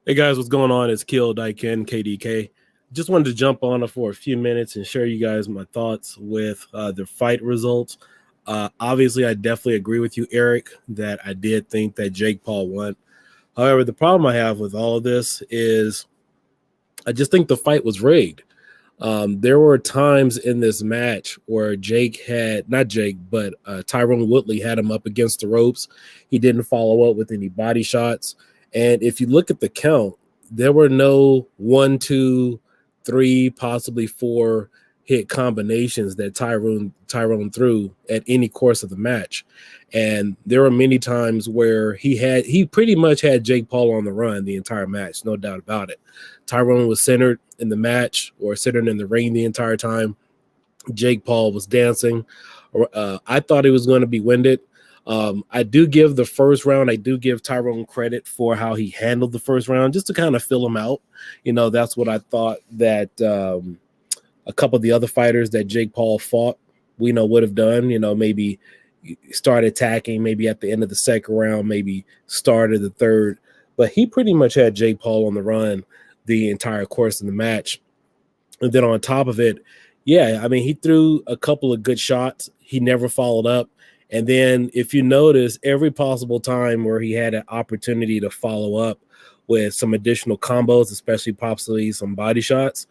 Hey guys, what's going on? It's Kill Daiken KDK. Just wanted to jump on for a few minutes and share you guys my thoughts with the fight results. Obviously, I definitely agree with you, Eric, that I did think that Jake Paul won. However, the problem I have with all of this is I just think the fight was rigged. There were times in this match where Tyron Woodley had him up against the ropes. He didn't follow up with any body shots. And if you look at the count, there were no 1, 2, 3, possibly 4 hit combinations that Tyrone threw at any course of the match. And there were many times where he pretty much had Jake Paul on the run the entire match, no doubt about it. Tyrone was centered in the match or centered in the ring the entire time. Jake Paul was dancing. I thought he was going to be winded. I do give the first round, I do give Tyrone credit for how he handled the first round, just to kind of fill him out. That's what I thought that a couple of the other fighters that Jake Paul fought, would have done. Maybe start attacking, maybe at the end of the second round, maybe started the third. But he pretty much had Jake Paul on the run the entire course of the match. And then on top of it, he threw a couple of good shots. He never followed up. And then if you notice, every possible time where he had an opportunity to follow up with some additional combos, especially possibly some body shots,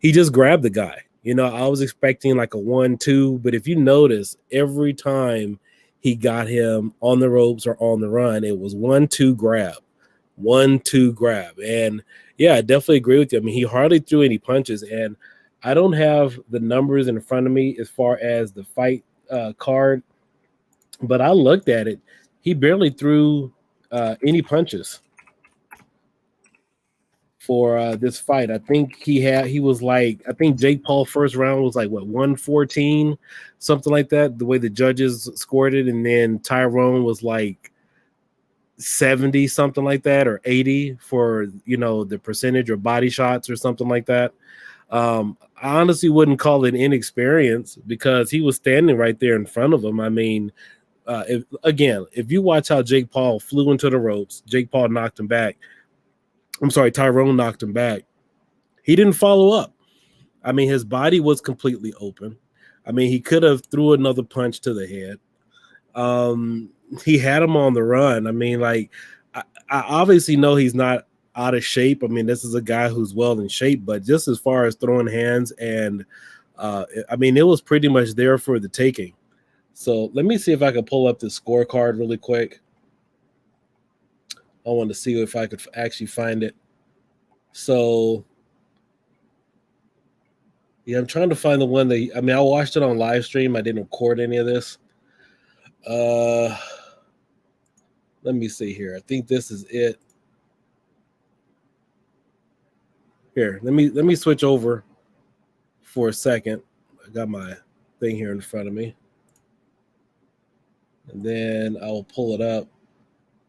he just grabbed the guy. I was expecting like a 1-2, but if you notice, every time he got him on the ropes or on the run, it was 1-2 grab. 1-2 grab. And I definitely agree with you. He hardly threw any punches, and I don't have the numbers in front of me as far as the fight card, but I looked at it. He barely threw any punches for this fight. I think I think Jake Paul first round was like 114, something like that, the way the judges scored it. And then Tyrone was like 70 something like that, or 80 for the percentage or body shots or something like that. I honestly wouldn't call it inexperience because he was standing right there in front of him. I mean, if you watch how Jake Paul flew into the ropes, Jake Paul knocked him back. I'm sorry, Tyrone knocked him back. He didn't follow up. I mean, his body was completely open. I mean, he could have threw another punch to the head. He had him on the run. I mean, like, I obviously know he's not out of shape. I mean, this is a guy who's well in shape, but just as far as throwing hands and I mean, it was pretty much there for the taking. So let me see if I can pull up the scorecard really quick. I want to see if I could actually find it. So yeah, I'm trying to find the one that, I mean, I watched it on live stream. I didn't record any of this. Let me see here. I think this is it. Here, let me switch over for a second. I got my thing here in front of me. And then I will pull it up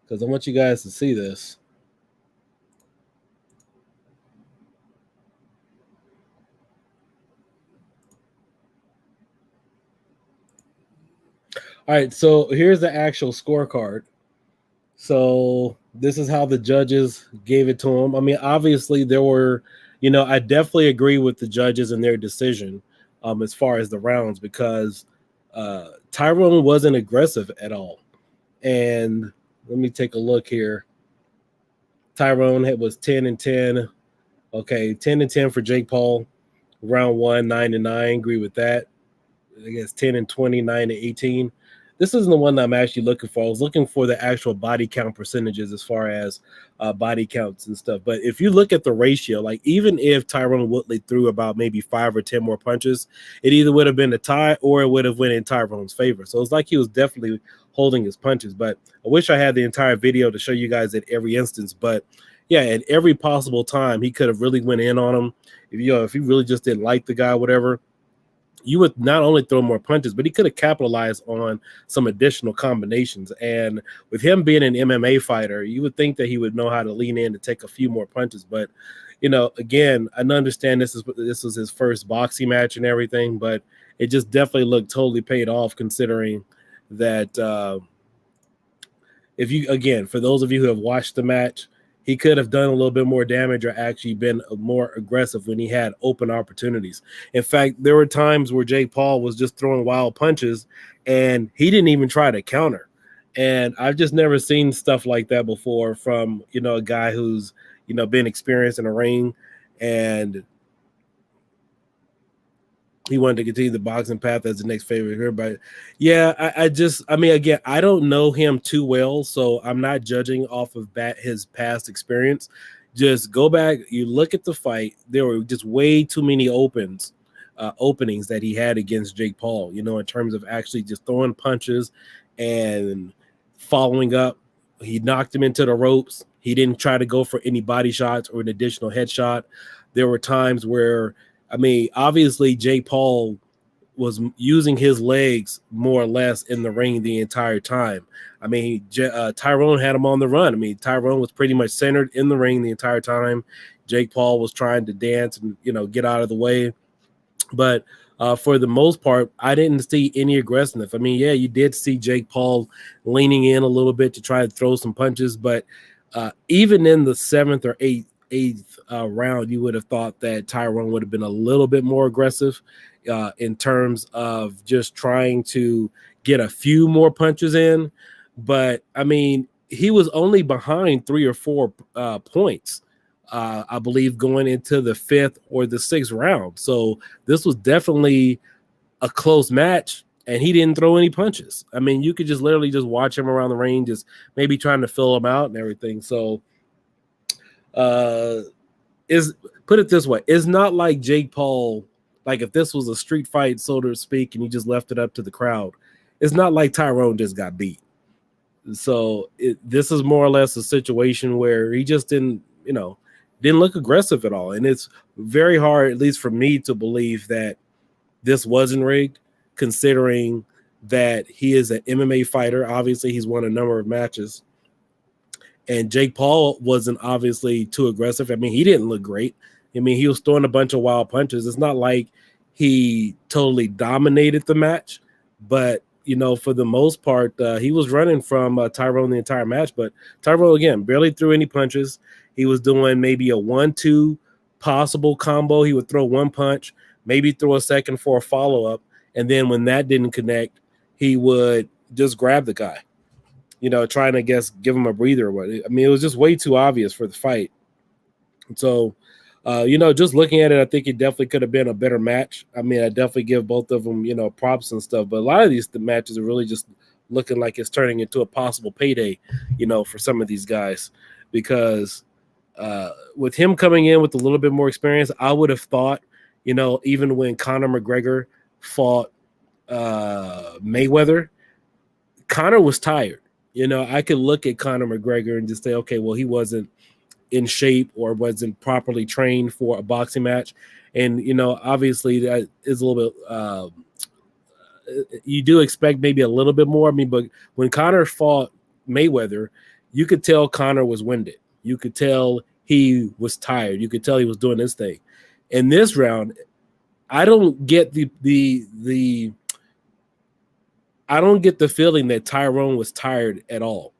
because I want you guys to see this. All right, so here's the actual scorecard. So this is how the judges gave it to him. I mean, obviously there were, I definitely agree with the judges and their decision as far as the rounds because Tyrone wasn't aggressive at all. And let me take a look here. Tyrone was 10-10. Okay, 10-10 for Jake Paul. Round 1, 9-9. Agree with that. I guess 10-20, 9-18. This isn't the one that I'm actually looking for. I was looking for the actual body count percentages as far as body counts and stuff. But if you look at the ratio, like even if Tyron Woodley threw about maybe 5 or 10 more punches, it either would have been a tie or it would have went in Tyrone's favor. So it's like he was definitely holding his punches. But I wish I had the entire video to show you guys at every instance. But yeah, at every possible time, he could have really went in on him. If he really just didn't like the guy, whatever, you would not only throw more punches, but he could have capitalized on some additional combinations. And with him being an MMA fighter, you would think that he would know how to lean in to take a few more punches. But, again, I understand this was his first boxing match and everything, but it just definitely looked totally paid off considering that for those of you who have watched the match, he could have done a little bit more damage or actually been more aggressive when he had open opportunities. In fact, there were times where Jake Paul was just throwing wild punches and he didn't even try to counter. And I've just never seen stuff like that before from, a guy who's, been experienced in a ring and he wanted to continue the boxing path as the next favorite here. But yeah, again, I don't know him too well, so I'm not judging off of his past experience. Just go back, you look at the fight. There were just way too many openings that he had against Jake Paul, in terms of actually just throwing punches and following up. He knocked him into the ropes. He didn't try to go for any body shots or an additional headshot. There were times where, obviously Jake Paul was using his legs more or less in the ring the entire time. Tyrone had him on the run. Tyrone was pretty much centered in the ring the entire time. Jake Paul was trying to dance and, get out of the way. But for the most part, I didn't see any aggressiveness. You did see Jake Paul leaning in a little bit to try to throw some punches. But even in the 7th or 8th round, you would have thought that Tyrone would have been a little bit more aggressive in terms of just trying to get a few more punches in. But he was only behind 3 or 4 points, I believe, going into the 5th or the 6th round. So this was definitely a close match. And he didn't throw any punches. You could just literally just watch him around the ring, just maybe trying to fill him out and everything. So put it this way, it's not like Jake Paul, like if this was a street fight, so to speak, and you just left it up to the crowd, it's not like Tyrone just got beat. So this is more or less a situation where he just didn't look aggressive at all. And it's very hard, at least for me, to believe that this wasn't rigged, considering that he is an MMA fighter. Obviously, he's won a number of matches. And Jake Paul wasn't obviously too aggressive. I mean, he didn't look great. I mean, he was throwing a bunch of wild punches. It's not like he totally dominated the match, but for the most part, he was running from Tyrone the entire match. But Tyrone, again, barely threw any punches. He was doing maybe a 1-2 possible combo. He would throw one punch, maybe throw a second for a follow-up. And then when that didn't connect, he would just grab the guy, trying to give him a breather. I mean, it was just way too obvious for the fight. So, just looking at it, I think it definitely could have been a better match. I mean, I definitely give both of them, props and stuff. But a lot of the matches are really just looking like it's turning into a possible payday, for some of these guys. Because with him coming in with a little bit more experience, I would have thought, even when Conor McGregor fought Mayweather, Conor was tired. I could look at Conor McGregor and just say, okay, well, he wasn't in shape or wasn't properly trained for a boxing match. And, obviously that is a little bit, you do expect maybe a little bit more. I mean, but when Conor fought Mayweather, you could tell Conor was winded. You could tell he was tired. You could tell he was doing this thing. In this round, I don't get I don't get the feeling that Tyrone was tired at all.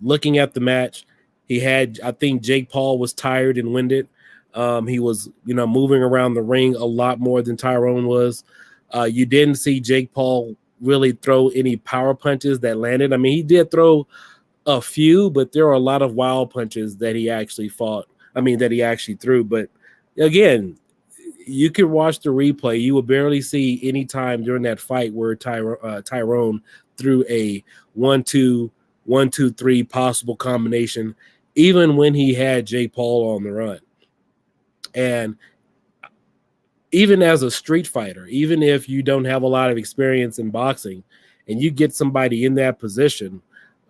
Looking at the match, I think Jake Paul was tired and winded. He was, moving around the ring a lot more than Tyrone was. You didn't see Jake Paul really throw any power punches that landed. I mean, he did throw a few, but there were a lot of wild punches that he actually threw. But again, you could watch the replay. You will barely see any time during that fight where Tyrone threw a 1-2, 1-2-3 possible combination, even when he had Jake Paul on the run. And even as a street fighter, even if you don't have a lot of experience in boxing and you get somebody in that position,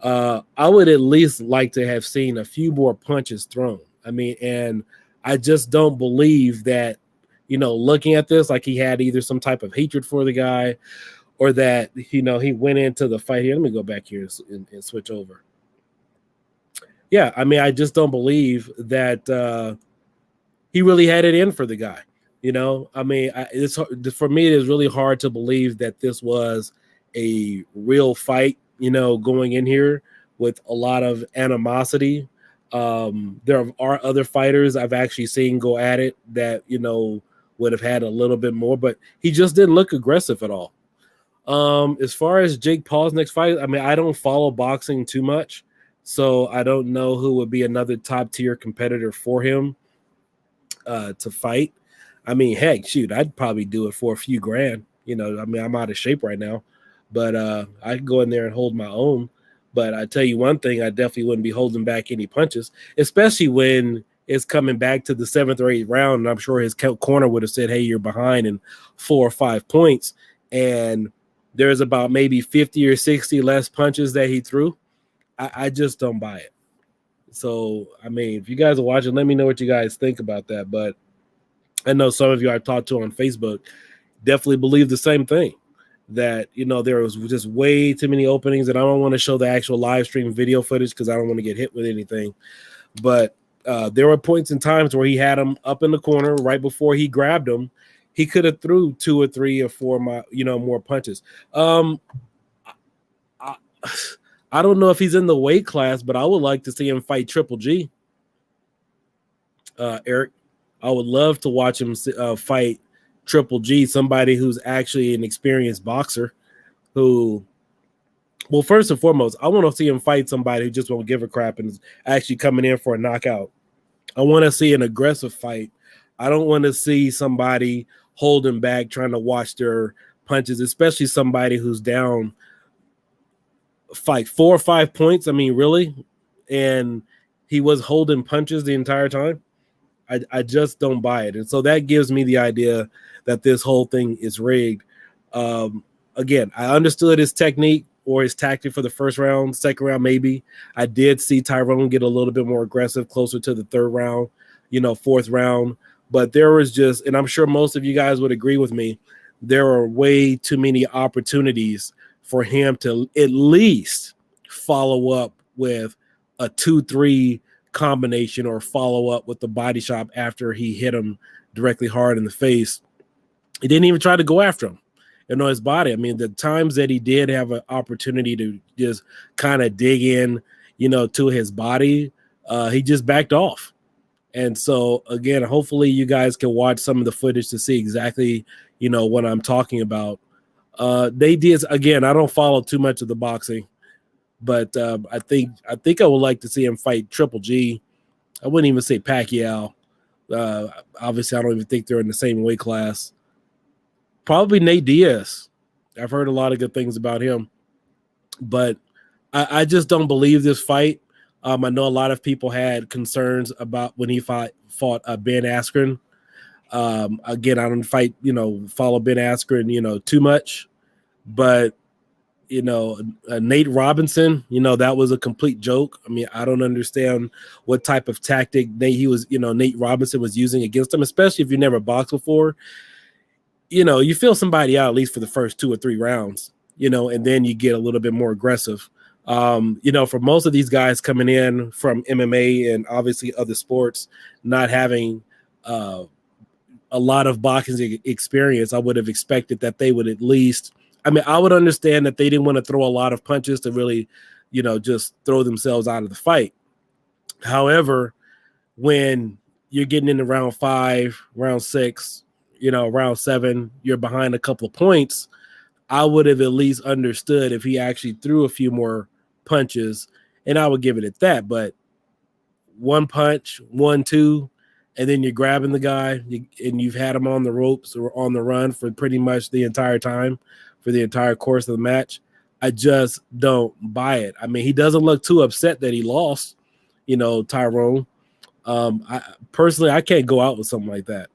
I would at least like to have seen a few more punches thrown. I mean, and I just don't believe that, looking at this, like he had either some type of hatred for the guy or that, he went into the fight here. Let me go back here and switch over. Yeah, I mean, I just don't believe that he really had it in for the guy. I mean, for me, it is really hard to believe that this was a real fight, going in here with a lot of animosity. There are other fighters I've actually seen go at it that, would have had a little bit more, but he just didn't look aggressive at all. As far as Jake Paul's next fight, I mean, I don't follow boxing too much, so I don't know who would be another top tier competitor for him to fight. I mean, heck, shoot, I'd probably do it for a few grand. I mean, I'm out of shape right now, but I can go in there and hold my own. But I tell you one thing, I definitely wouldn't be holding back any punches, especially when it's coming back to the 7th or 8th round. And I'm sure his corner would have said, hey, you're behind in 4 or 5 points. And there's about maybe 50 or 60 less punches that he threw. I just don't buy it. So, I mean, if you guys are watching, let me know what you guys think about that. But I know some of you I've talked to on Facebook definitely believe the same thing, that, there was just way too many openings, and I don't want to show the actual live stream video footage because I don't want to get hit with anything. But there were points in times where he had him up in the corner right before he grabbed him. He could have threw 2 or 3 or 4 more punches. I don't know if he's in the weight class, but I would like to see him fight Triple G. Eric, I would love to watch him fight Triple G, somebody who's actually an experienced boxer who, well, first and foremost, I want to see him fight somebody who just won't give a crap and is actually coming in for a knockout. I want to see an aggressive fight. I don't want to see somebody holding back, trying to watch their punches, especially somebody who's down fight 4 or 5 points. I mean, really? And he was holding punches the entire time. I just don't buy it. And so that gives me the idea that this whole thing is rigged. Again, I understood his technique or his tactic for the first round, second round, maybe. I did see Tyrone get a little bit more aggressive closer to the 3rd round, 4th round. But there was just, and I'm sure most of you guys would agree with me, there are way too many opportunities for him to at least follow up with a 2-3 combination or follow up with the body shot after he hit him directly hard in the face. He didn't even try to go after him, his body. I mean, the times that he did have an opportunity to just kind of dig in, to his body, he just backed off. And so, again, hopefully you guys can watch some of the footage to see exactly, what I'm talking about. They did, again, I don't follow too much of the boxing, but I think I would like to see him fight Triple G. I wouldn't even say Pacquiao. Obviously, I don't even think they're in the same weight class. Probably Nate Diaz. I've heard a lot of good things about him, but I just don't believe this fight. I know a lot of people had concerns about when he fought Ben Askren. Again, I don't follow Ben Askren, too much, but Nate Robinson, that was a complete joke. I mean, I don't understand what type of tactic Nate Robinson was using against him, especially if you never boxed before. You feel somebody out at least for the first 2 or 3 rounds, and then you get a little bit more aggressive. For most of these guys coming in from MMA and obviously other sports, not having a lot of boxing experience, I would have expected that they would at least, I would understand that they didn't want to throw a lot of punches to really, just throw themselves out of the fight. However, when you're getting into round 5, round 6, round 7, you're behind a couple of points, I would have at least understood if he actually threw a few more punches, and I would give it at that. But 1 punch, 1, 2, and then you're grabbing the guy, and you've had him on the ropes or on the run for pretty much the entire time, for the entire course of the match. I just don't buy it. I mean, he doesn't look too upset that he lost, Tyrone. I personally, I can't go out with something like that.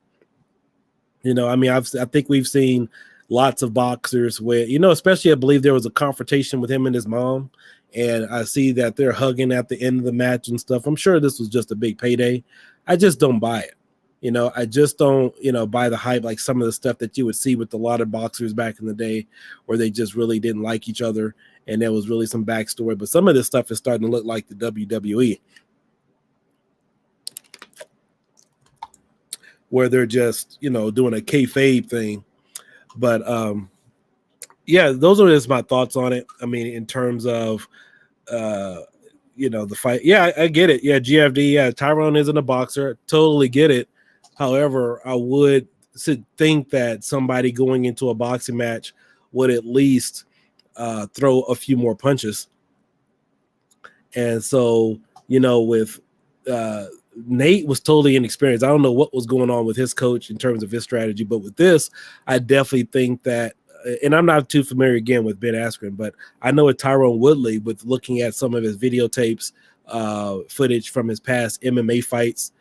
I think we've seen lots of boxers where, especially I believe there was a confrontation with him and his mom, and I see that they're hugging at the end of the match and stuff. I'm sure this was just a big payday. I just don't buy it. I just don't, buy the hype, like some of the stuff that you would see with a lot of boxers back in the day where they just really didn't like each other and there was really some backstory. But some of this stuff is starting to look like the WWE, where they're just, doing a kayfabe thing. But yeah, those are just my thoughts on it. I mean, in terms of the fight. Yeah, I get it. Yeah, GFD. Yeah, Tyrone isn't a boxer. Totally get it. However, I would think that somebody going into a boxing match would at least throw a few more punches. And so, with Nate was totally inexperienced. I don't know what was going on with his coach in terms of his strategy, but with this, I definitely think that, and I'm not too familiar again with Ben Askren, but I know with Tyron Woodley, with looking at some of his videotapes, footage from his past MMA fights,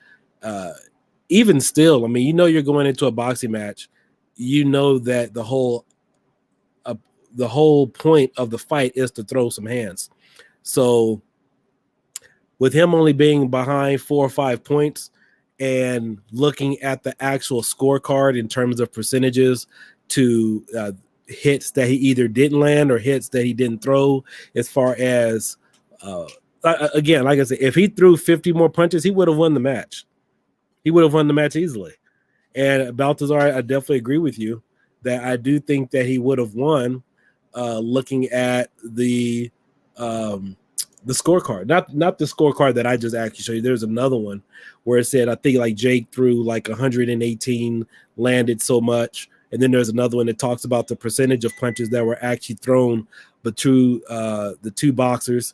even still, I mean, you're going into a boxing match, that the whole point of the fight is to throw some hands. So with him only being behind 4 or 5 points and looking at the actual scorecard in terms of percentages to hits that he either didn't land or hits that he didn't throw, as far as, again, like I said, if he threw 50 more punches, he would have won the match. He would have won the match easily. And Baltazar, I definitely agree with you that I do think that he would have won, looking at the scorecard, not the scorecard that I just actually showed you. There's another one where it said, I think like Jake threw like 118, landed so much. And then there's another one that talks about the percentage of punches that were actually thrown between the two boxers.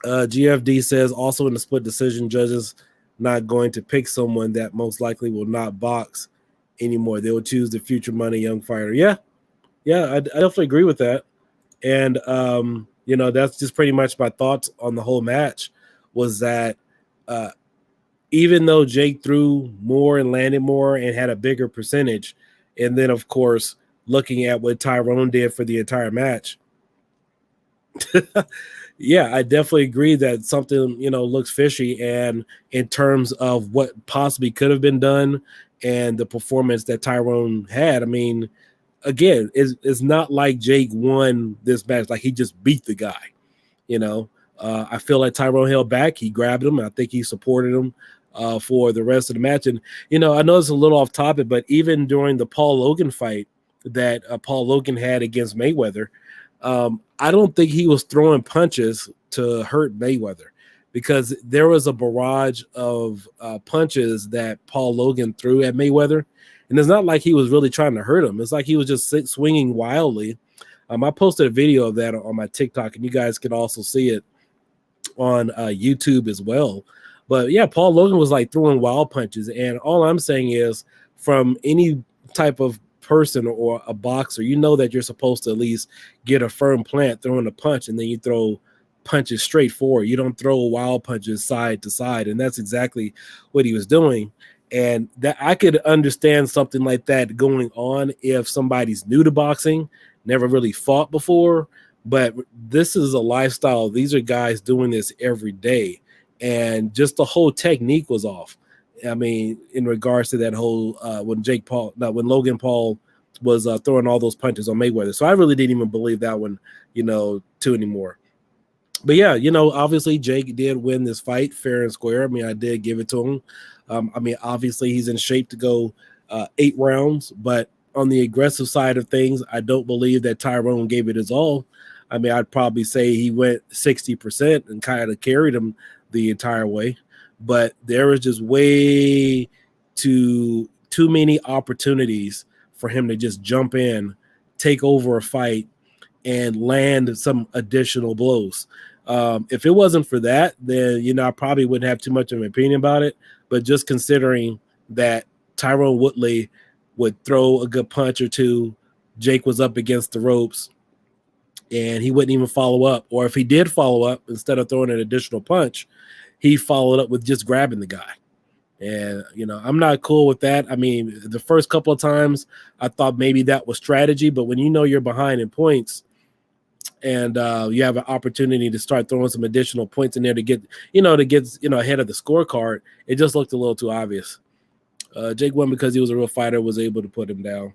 GFD says also in the split decision, judges not going to pick someone that most likely will not box anymore. They will choose the future money young fighter. Yeah, I definitely agree with that. And that's just pretty much my thoughts on the whole match, was that even though Jake threw more and landed more and had a bigger percentage, and then of course looking at what Tyrone did for the entire match, yeah, I definitely agree that something looks fishy. And in terms of what possibly could have been done and the performance that Tyrone had, I mean, again, it's not like Jake won this match, like he just beat the guy. I feel like Tyrone held back. He grabbed him. I think he supported him for the rest of the match. And, I know it's a little off topic, but even during the Paul Logan fight that Paul Logan had against Mayweather, I don't think he was throwing punches to hurt Mayweather, because there was a barrage of punches that Paul Logan threw at Mayweather. And it's not like he was really trying to hurt him. It's like he was just swinging wildly. I posted a video of that on my TikTok, and you guys can also see it on YouTube as well. But yeah, Paul Logan was like throwing wild punches. And all I'm saying is, from any type of person or a boxer, that you're supposed to at least get a firm plant throwing a punch, and then you throw punches straight forward. You don't throw wild punches side to side. And that's exactly what he was doing. And that I could understand something like that going on if somebody's new to boxing, never really fought before. But this is a lifestyle. These are guys doing this every day. And just the whole technique was off. I mean, in regards to that whole when Logan Paul was throwing all those punches on Mayweather. So I really didn't even believe that one, too anymore. But yeah, obviously Jake did win this fight fair and square. I mean, I did give it to him. Obviously he's in shape to go 8 rounds, but on the aggressive side of things, I don't believe that Tyrone gave it his all. I mean, I'd probably say he went 60% and kind of carried him the entire way. But there was just way too many opportunities for him to just jump in, take over a fight, and land some additional blows. If it wasn't for that, then, I probably wouldn't have too much of an opinion about it. But just considering that Tyron Woodley would throw a good punch or two, Jake was up against the ropes, and he wouldn't even follow up. Or if he did follow up, instead of throwing an additional punch, he followed up with just grabbing the guy. And, I'm not cool with that. I mean, the first couple of times I thought maybe that was strategy, but when you're behind in points and you have an opportunity to start throwing some additional points in there to get ahead of the scorecard, it just looked a little too obvious. Jake won because he was a real fighter, was able to put him down.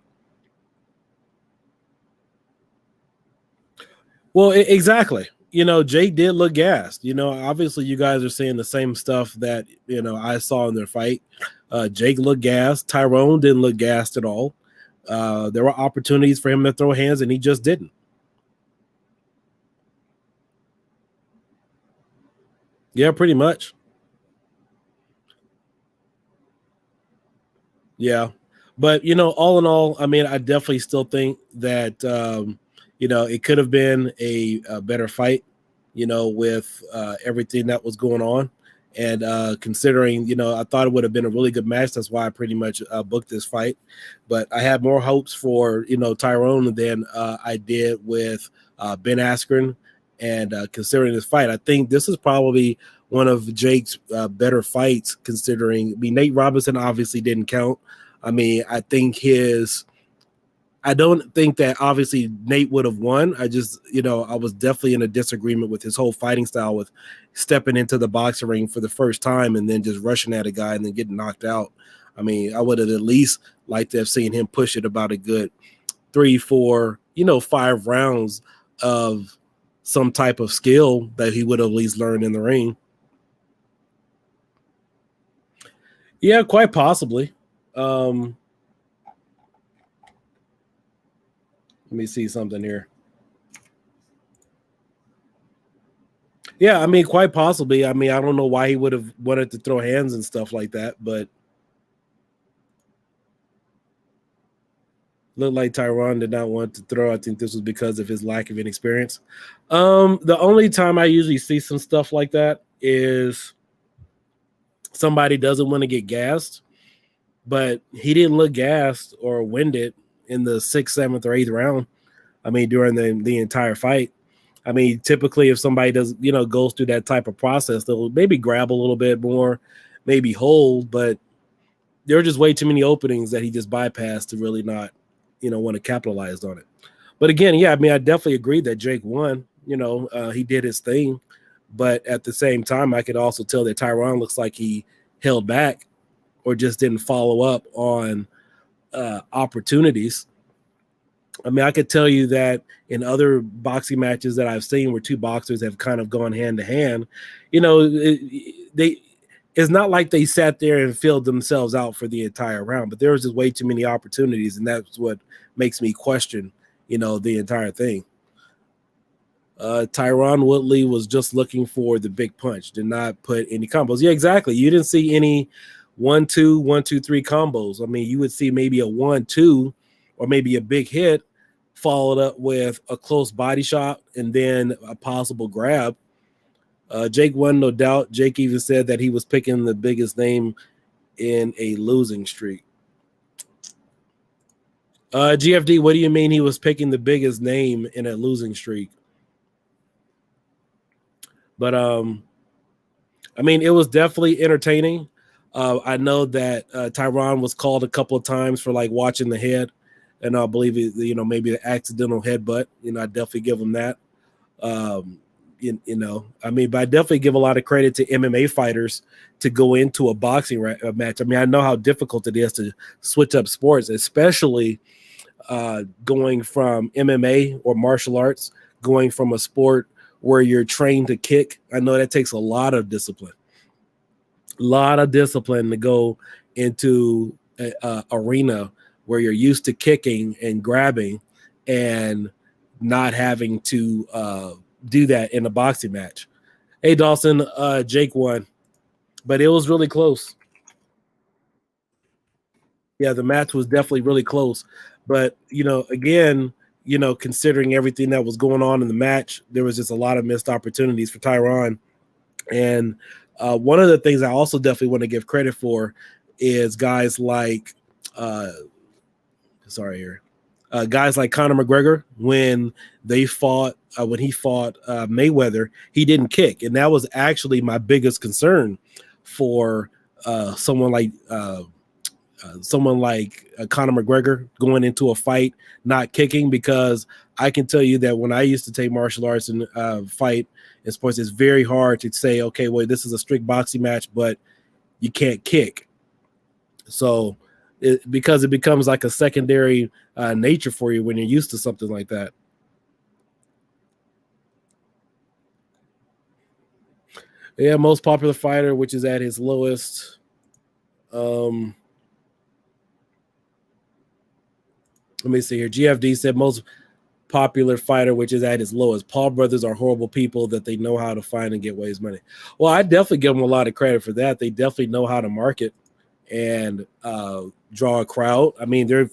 Well, exactly. Jake did look gassed. Obviously you guys are saying the same stuff that, I saw in their fight. Jake looked gassed. Tyrone didn't look gassed at all. There were opportunities for him to throw hands, and he just didn't. Yeah, pretty much. Yeah. But, all in all, I mean, I definitely still think that, it could have been a better fight, with everything that was going on. And considering, I thought it would have been a really good match. That's why I pretty much booked this fight. But I had more hopes for, Tyrone than I did with Ben Askren. And considering this fight, I think this is probably one of Jake's better fights, considering, Nate Robinson obviously didn't count. I mean, I don't think that obviously Nate would have won. I just, I was definitely in a disagreement with his whole fighting style, with stepping into the boxing ring for the first time and then just rushing at a guy and then getting knocked out. I mean, I would have at least liked to have seen him push it about a good 3, 4, 5 rounds of some type of skill that he would have at least learned in the ring. Yeah, quite possibly. Let me see something here. Yeah, I mean, quite possibly. I mean, I don't know why he would have wanted to throw hands and stuff like that, but looked like Tyron did not want to throw. I think this was because of his lack of inexperience. The only time I usually see some stuff like that is somebody doesn't want to get gassed, but he didn't look gassed or winded in the 6th, 7th, or 8th round. I mean, during the entire fight. I mean, typically if somebody does, goes through that type of process, they'll maybe grab a little bit more, maybe hold, but there are just way too many openings that he just bypassed to really not, want to capitalize on it. But again, yeah, I mean, I definitely agree that Jake won. He did his thing, but at the same time, I could also tell that Tyron looks like he held back or just didn't follow up on opportunities. I mean, I could tell you that in other boxing matches that I've seen where two boxers have kind of gone hand to hand, they it's not like they sat there and filled themselves out for the entire round, but there was just way too many opportunities, and that's what makes me question, the entire thing. Tyron Woodley was just looking for the big punch, did not put any combos. Yeah, exactly. You didn't see any 1-2, 1-2-3 combos. I mean, you would see maybe a 1-2 or maybe a big hit followed up with a close body shot and then a possible grab. Jake won, no doubt. Jake even said that he was picking the biggest name in a losing streak. GFD, what do you mean he was picking the biggest name in a losing streak? But I mean, it was definitely entertaining. I know that Tyron was called a couple of times for like watching the head, and I believe maybe the accidental headbutt. I definitely give him that. I mean, but I definitely give a lot of credit to MMA fighters to go into a boxing match. I mean, I know how difficult it is to switch up sports, especially going from MMA or martial arts, going from a sport where you're trained to kick. I know that takes a lot of discipline. To go into an arena where you're used to kicking and grabbing and not having to do that in a boxing match. Hey, Dawson, Jake won, but it was really close. Yeah, the match was definitely really close. But, again, considering everything that was going on in the match, there was just a lot of missed opportunities for Tyron. And one of the things I also definitely want to give credit for is guys like guys like Conor McGregor. When he fought Mayweather, he didn't kick, and that was actually my biggest concern for someone like Conor McGregor going into a fight not kicking, because I can tell you that when I used to take martial arts and fight in sports, it's very hard to say, okay, well, this is a strict boxing match, but you can't kick. So because it becomes like a secondary nature for you when you're used to something like that. Yeah, most popular fighter, which is at his lowest. Let me see here. GFD said most popular fighter, which is at his lowest. Paul brothers are horrible people that they know how to find and get ways money. Well, I definitely give them a lot of credit for that. They definitely know how to market and draw a crowd. I mean, they're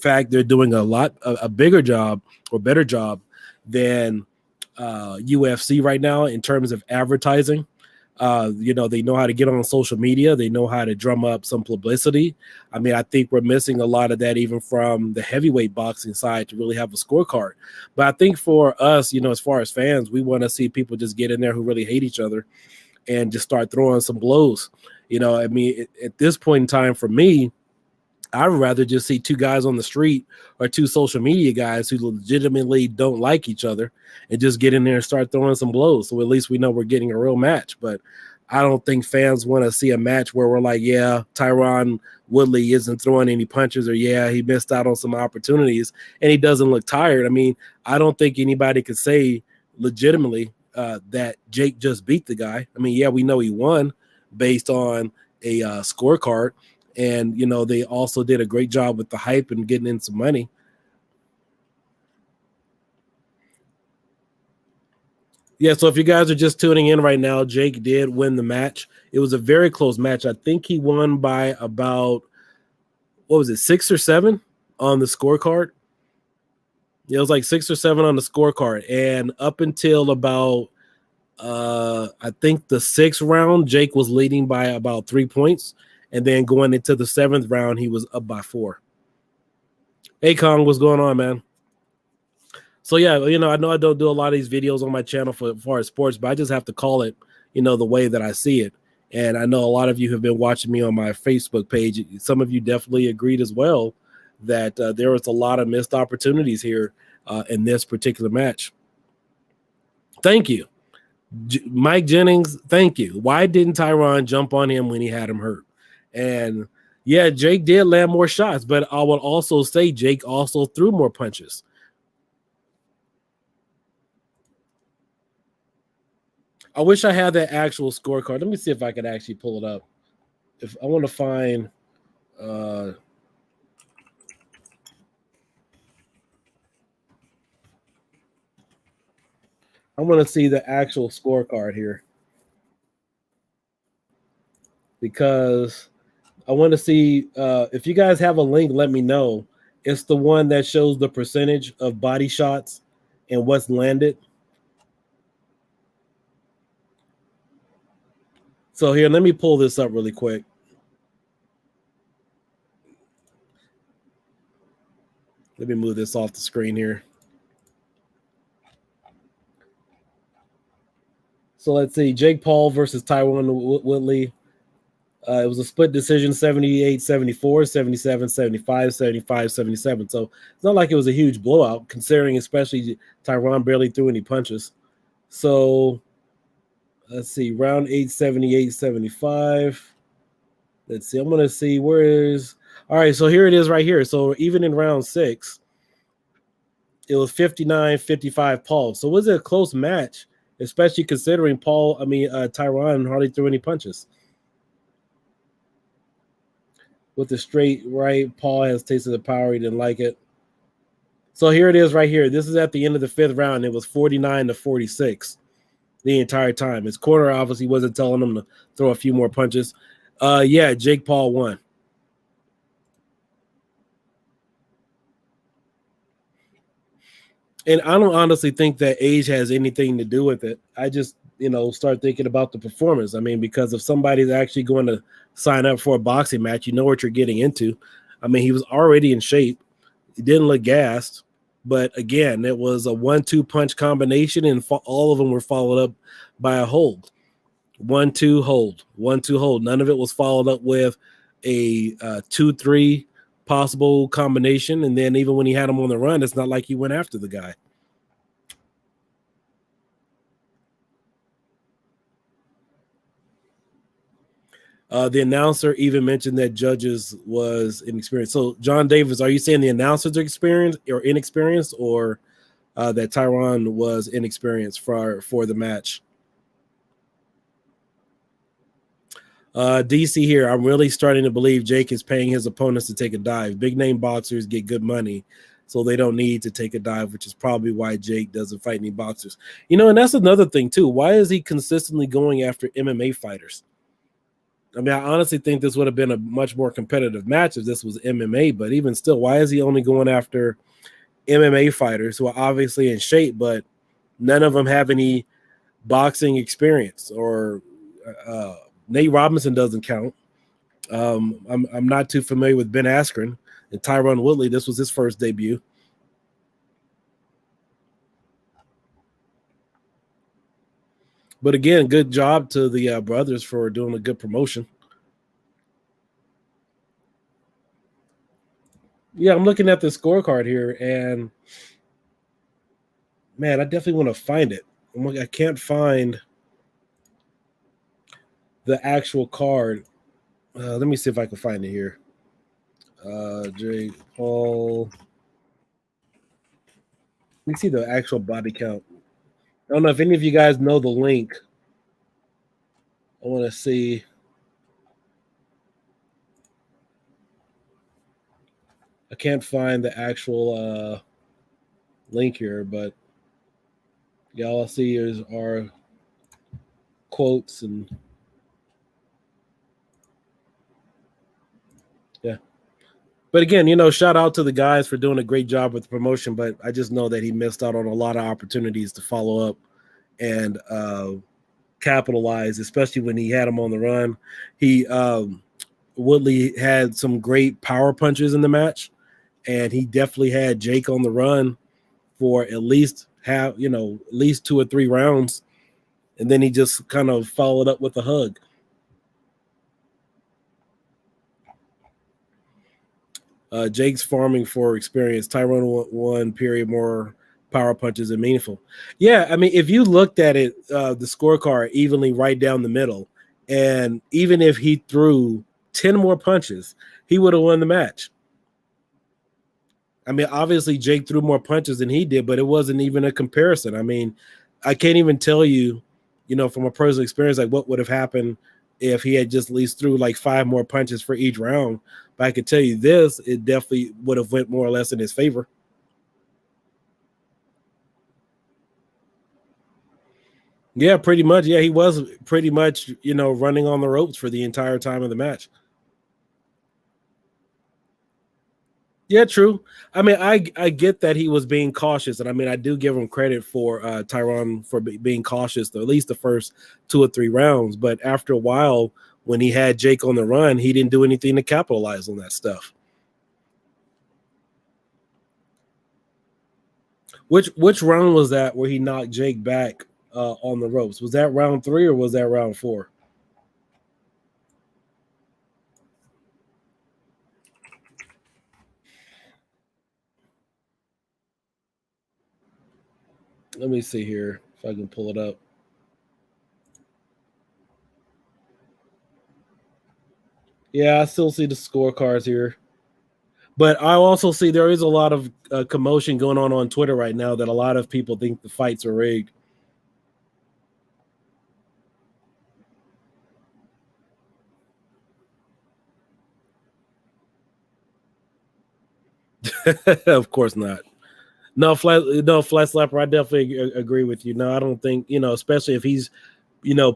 doing a bigger job or better job than UFC right now in terms of advertising. They know how to get on social media. They know how to drum up some publicity. I mean, I think we're missing a lot of that even from the heavyweight boxing side to really have a scorecard. But I think for us, as far as fans, we want to see people just get in there who really hate each other and just start throwing some blows. I mean, at this point in time for me, I'd rather just see two guys on the street or two social media guys who legitimately don't like each other and just get in there and start throwing some blows. So at least we know we're getting a real match. But I don't think fans want to see a match where we're like, yeah, Tyron Woodley isn't throwing any punches, or yeah, he missed out on some opportunities and he doesn't look tired. I mean, I don't think anybody could say legitimately that Jake just beat the guy. I mean, yeah, we know he won based on a scorecard. And, they also did a great job with the hype and getting in some money. Yeah, so if you guys are just tuning in right now, Jake did win the match. It was a very close match. I think he won by about, 6 or 7 on the scorecard? It was like 6 or 7 on the scorecard. And up until about, I think the 6th round, Jake was leading by about 3 points. And then going into the 7th round, he was up by 4. Hey, Kong, what's going on, man? So, yeah, I know I don't do a lot of these videos on my channel for as far as sports, but I just have to call it, the way that I see it. And I know a lot of you have been watching me on my Facebook page. Some of you definitely agreed as well that there was a lot of missed opportunities here in this particular match. Thank you. Mike Jennings, thank you. Why didn't Tyron jump on him when he had him hurt? And yeah, Jake did land more shots, but I would also say Jake also threw more punches. I wish I had that actual scorecard. Let me see if I could actually pull it up. If I want to find, uh, I want to see the actual scorecard here because I want to see if you guys have a link. Let me know. It's the one that shows the percentage of body shots and what's landed. So here, let me pull this up really quick. Let me move this off the screen here. So let's see, Jake Paul versus Tyron Woodley. It was a split decision 78-74, 77-75, 75-77. So it's not like it was a huge blowout, considering especially Tyron barely threw any punches. So let's see, round 8, 78-75. Let's see, I'm going to see where is. All right, so here it is right here. So even in round 6, it was 59-55 Paul. So was it a close match, especially considering Tyron hardly threw any punches. With the straight right, Paul has tasted the power. He didn't like it. So here it is right here. This is at the end of the 5th round. It was 49-46 the entire time. His corner obviously wasn't telling him to throw a few more punches. Yeah, Jake Paul won. And I don't honestly think that age has anything to do with it. I just, start thinking about the performance. I mean, because if somebody's actually going to sign up for a boxing match, you know what you're getting into. I mean, he was already in shape. He didn't look gassed. But again, it was a 1-2 punch combination, and all of them were followed up by a hold. 1-2 hold, 1-2 hold. None of it was followed up with a 2-3 possible combination. And then even when he had him on the run, it's not like he went after the guy. The announcer even mentioned that judges was inexperienced. So, John Davis, are you saying the announcers are experienced or inexperienced, or that Tyron was inexperienced for the match? DC here. I'm really starting to believe Jake is paying his opponents to take a dive. Big name boxers get good money, so they don't need to take a dive, which is probably why Jake doesn't fight any boxers. And that's another thing too. Why is he consistently going after MMA fighters? I mean, I honestly think this would have been a much more competitive match if this was MMA, but even still, why is he only going after MMA fighters who are obviously in shape, but none of them have any boxing experience? Or Nate Robinson doesn't count. I'm not too familiar with Ben Askren, and Tyron Woodley. This was his first debut. But again, good job to the brothers for doing a good promotion. Yeah, I'm looking at the scorecard here, and man, I definitely want to find it. I can't find the actual card. Let me see if I can find it here. Jake Paul. Let me see the actual body count. I don't know if any of you guys know the link. I want to see. I can't find the actual link here, but yeah, all I see is our quotes and yeah. But again, shout out to the guys for doing a great job with the promotion. But I just know that he missed out on a lot of opportunities to follow up and capitalize, especially when he had him on the run. Woodley had some great power punches in the match, and he definitely had Jake on the run for at least 2 or 3 rounds, and then he just kind of followed up with a hug. Jake's farming for experience. Tyrone won, period, more power punches and meaningful. Yeah, I mean, if you looked at it, the scorecard evenly right down the middle, and even if he threw 10 more punches, he would have won the match. I mean, obviously Jake threw more punches than he did, but it wasn't even a comparison. I mean, I can't even tell you, from a personal experience, like what would have happened if he had just at least threw like 5 more punches for each round. But I could tell you this, it definitely would have went more or less in his favor. Yeah, pretty much. Yeah, he was pretty much, running on the ropes for the entire time of the match. Yeah, true. I mean, I get that he was being cautious, and I mean, I do give him credit for Tyrone for being cautious, at least the first 2 or 3 rounds. But after a while, when he had Jake on the run, he didn't do anything to capitalize on that stuff. Which round was that where he knocked Jake back on the ropes? Was that round 3 or was that round 4? Let me see here if I can pull it up. Yeah, I still see the scorecards here. But I also see there is a lot of commotion going on Twitter right now that a lot of people think the fights are rigged. Of course not. No, flat slapper. I definitely agree with you. No, I don't think especially if he's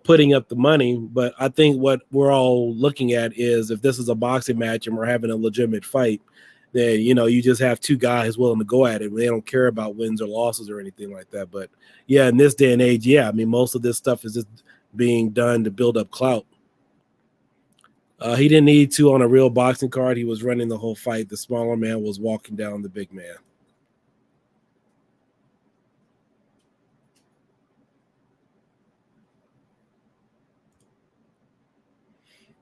putting up the money. But I think what we're all looking at is if this is a boxing match and we're having a legitimate fight, then you just have 2 guys willing to go at it. They don't care about wins or losses or anything like that. But yeah, in this day and age, yeah, I mean most of this stuff is just being done to build up clout. He didn't need to on a real boxing card. He was running the whole fight. The smaller man was walking down the big man.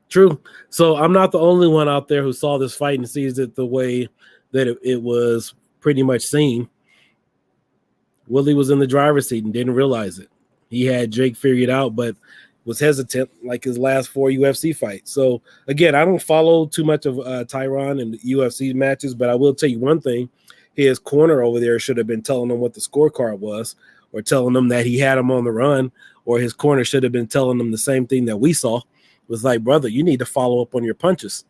True. So I'm not the only one out there who saw this fight and sees it the way that it was pretty much seen. Willie was in the driver's seat and didn't realize it. He had Jake figured out, but was hesitant like his last 4 UFC fights. So again, I don't follow too much of Tyron and UFC matches, but I will tell you one thing: his corner over there should have been telling him what the scorecard was, or telling him that he had him on the run, or his corner should have been telling him the same thing that we saw. It was like, brother, you need to follow up on your punches.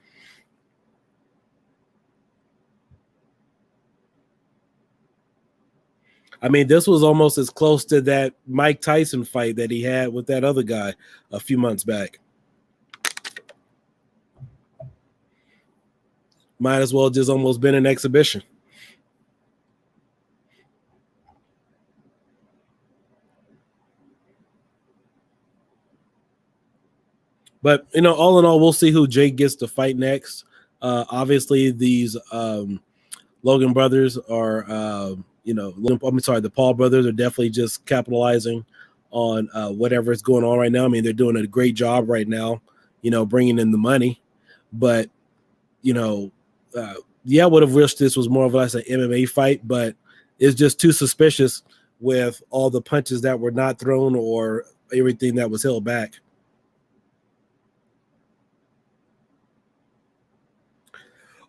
I mean, this was almost as close to that Mike Tyson fight that he had with that other guy a few months back. Might as well just almost been an exhibition. But all in all, we'll see who Jake gets to fight next. Obviously, these Logan brothers are, I'm sorry, the Paul brothers are definitely just capitalizing on whatever is going on right now. I mean, they're doing a great job right now, bringing in the money. But you know, yeah, I would have wished this was more of like an MMA fight, but it's just too suspicious with all the punches that were not thrown or everything that was held back.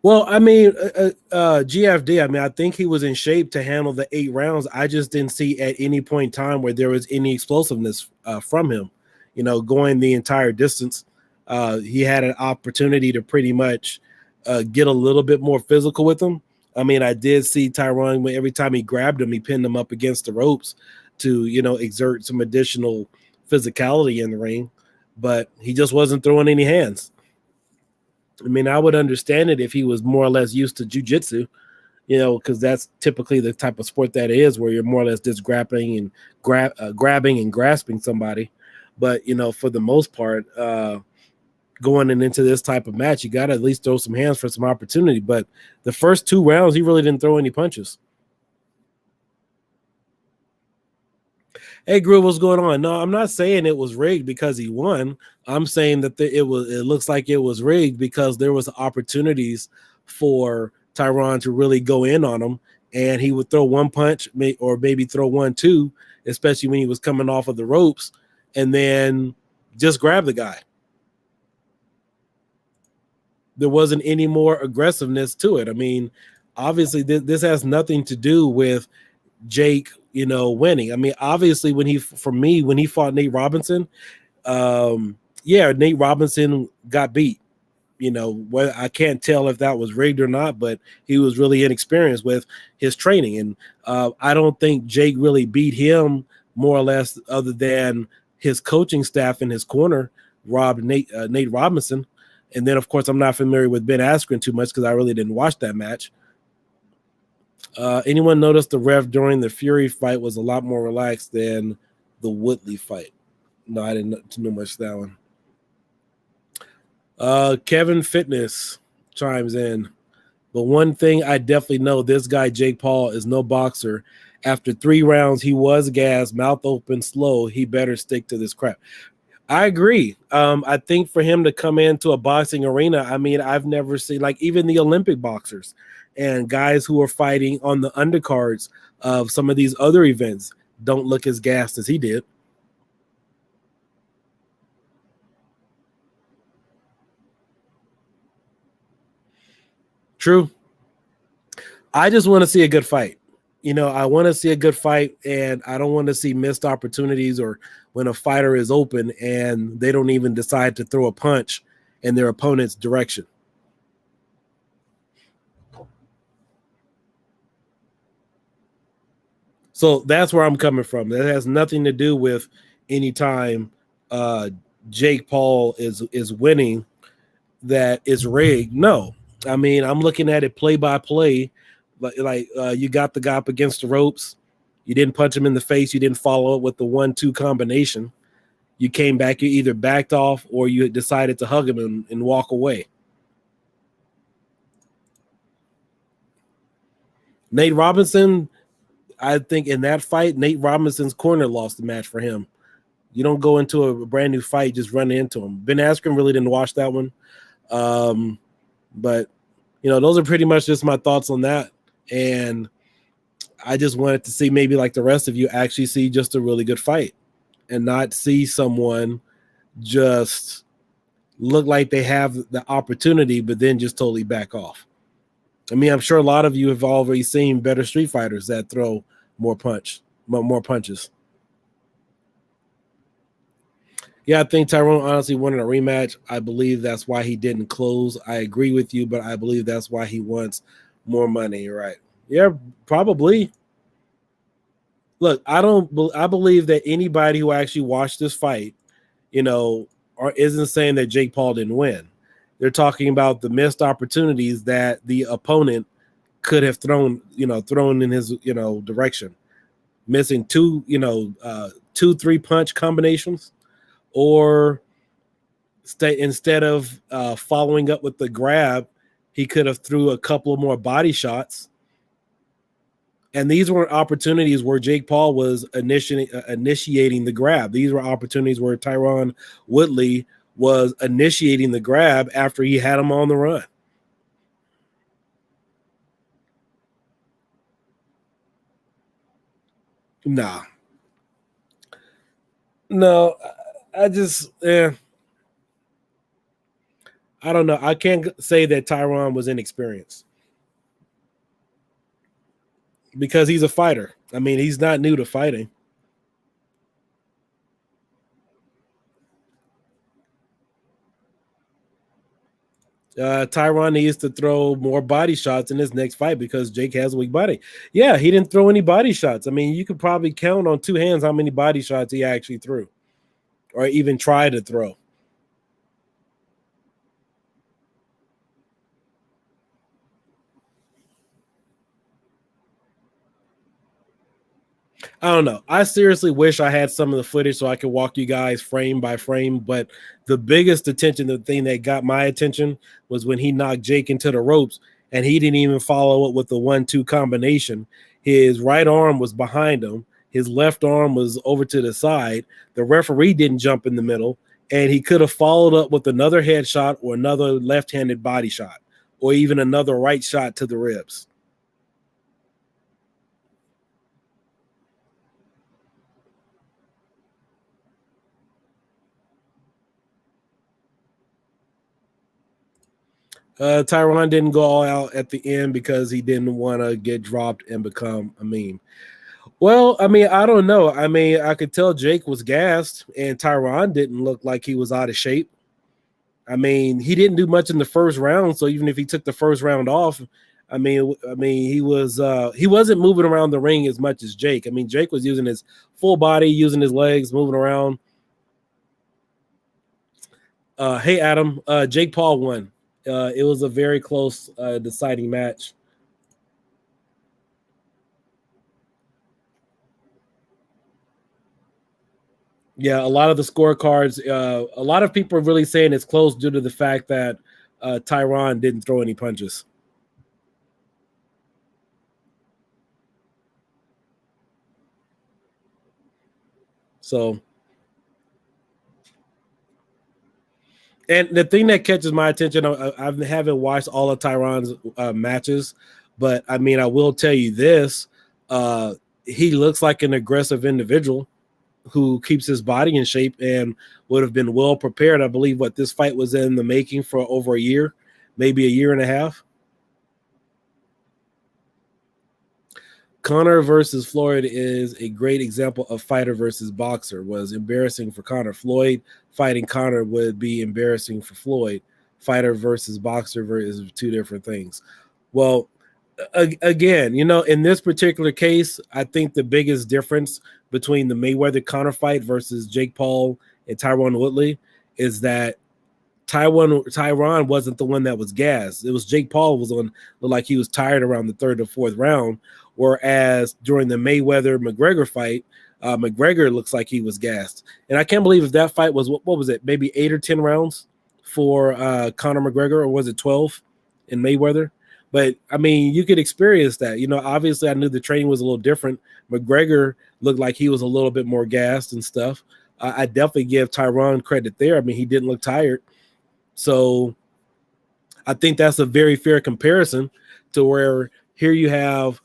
Well, I mean, GFD, I mean, I think he was in shape to handle the 8 rounds. I just didn't see at any point in time where there was any explosiveness from him, going the entire distance. He had an opportunity to pretty much get a little bit more physical with him. I mean, I did see Tyrone every time he grabbed him, he pinned him up against the ropes to, exert some additional physicality in the ring, but he just wasn't throwing any hands. I mean, I would understand it if he was more or less used to jujitsu, because that's typically the type of sport that is, where you're more or less just grabbing and grabbing and grasping somebody. But for the most part, going into this type of match, you got to at least throw some hands for some opportunity. But the first 2 rounds, he really didn't throw any punches. Hey, Groove, what's going on? No, I'm not saying it was rigged because he won. I'm saying that it looks like it was rigged because there was opportunities for Tyron to really go in on him, and he would throw one punch or maybe throw 1, 2, especially when he was coming off of the ropes, and then just grab the guy. There wasn't any more aggressiveness to it. I mean, obviously, this has nothing to do with Jake, winning. I mean, obviously, when he fought Nate Robinson, yeah, Nate Robinson got beat. I can't tell if that was rigged or not, but he was really inexperienced with his training, and I don't think Jake really beat him more or less, other than his coaching staff in his corner robbed Nate Robinson. And then, of course, I'm not familiar with Ben Askren too much because I really didn't watch that match. Anyone notice the ref during the Fury fight was a lot more relaxed than the Woodley fight? No, I didn't know much that one. Kevin Fitness chimes in. But one thing I definitely know, this guy, Jake Paul, is no boxer. After 3 rounds, he was gassed, mouth open, slow. He better stick to this crap. I agree. I think for him to come into a boxing arena, I mean, I've never seen, like, even the Olympic boxers and guys who are fighting on the undercards of some of these other events don't look as gassed as he did. True. I just want to see a good fight. I want to see a good fight, and I don't want to see missed opportunities or when a fighter is open and they don't even decide to throw a punch in their opponent's direction. So that's where I'm coming from. That has nothing to do with any time Jake Paul is winning that is rigged. No, I mean, I'm looking at it play by play. Like you got the guy up against the ropes. You didn't punch him in the face. You didn't follow up with the 1-2 combination. You came back. You either backed off or you decided to hug him and walk away. Nate Robinson, I think in that fight, Nate Robinson's corner lost the match for him. You don't go into a brand new fight just running into him. Ben Askren really didn't watch that one. But, those are pretty much just my thoughts on that. And I just wanted to see, maybe like the rest of you, actually see just a really good fight and not see someone just look like they have the opportunity, but then just totally back off. I mean, I'm sure a lot of you have already seen better street fighters that throw more punches. Yeah, I think Tyrone honestly wanted a rematch. I believe that's why he didn't close. I agree with you, but I believe that's why he wants more money. You're right. Yeah, probably. Look, I believe that anybody who actually watched this fight, isn't saying that Jake Paul didn't win. They're talking about the missed opportunities that the opponent could have thrown in his, direction. Missing 2-3 punch combinations, or instead of following up with the grab, he could have threw a couple of more body shots. And these weren't opportunities where Jake Paul was initiating the grab. These were opportunities where Tyron Woodley was initiating the grab after he had him on the run. Nah. No, I just, I don't know. I can't say that Tyron was inexperienced because he's a fighter. I mean, he's not new to fighting. Tyron needs to throw more body shots in his next fight because Jake has a weak body. Yeah, he didn't throw any body shots. I mean, you could probably count on 2 hands how many body shots he actually threw or even tried to throw. I don't know. I seriously wish I had some of the footage so I could walk you guys frame by frame. But the biggest attention, the thing that got my attention was when he knocked Jake into the ropes and he didn't even follow up with the 1-2 combination. His right arm was behind him. His left arm was over to the side. The referee didn't jump in the middle, and he could have followed up with another headshot or another left-handed body shot or even another right shot to the ribs. Tyron didn't go all out at the end because he didn't want to get dropped and become a meme. Well, I mean, I don't know. I mean, I could tell Jake was gassed, and Tyron didn't look like he was out of shape. I mean, he didn't do much in the first round, so even if he took the first round off, I mean, he wasn't moving around the ring as much as Jake. I mean, Jake was using his full body, using his legs, moving around. Hey, Adam, Jake Paul won. It was a very close, deciding match. Yeah, a lot of the scorecards, a lot of people are really saying it's close due to the fact that Tyron didn't throw any punches. So, and the thing that catches my attention, I haven't watched all of Tyron's matches, but I mean, I will tell you this: uh, he looks like an aggressive individual who keeps his body in shape and would have been well prepared. I believe what this fight was in the making for over a year, maybe a year and a half. Connor versus Floyd is a great example of fighter versus boxer. Was embarrassing for Connor. Floyd fighting Connor would be embarrassing for Floyd. Fighter versus boxer is two different things. Well, again, in this particular case, I think the biggest difference between the Mayweather Connor fight versus Jake Paul and Tyron Woodley is that Tyron wasn't the one that was gassed. It was Jake Paul was on looked like he was tired around the third or fourth round, whereas during the Mayweather McGregor fight, McGregor looks like he was gassed. And I can't believe if that fight was what was it, maybe 8 or 10 rounds for Conor McGregor, or was it 12 in Mayweather? But I mean, you could experience that. Obviously, I knew the training was a little different. McGregor looked like he was a little bit more gassed and stuff. I definitely give Tyron credit there. I mean, he didn't look tired. So I think that's a very fair comparison to where here you have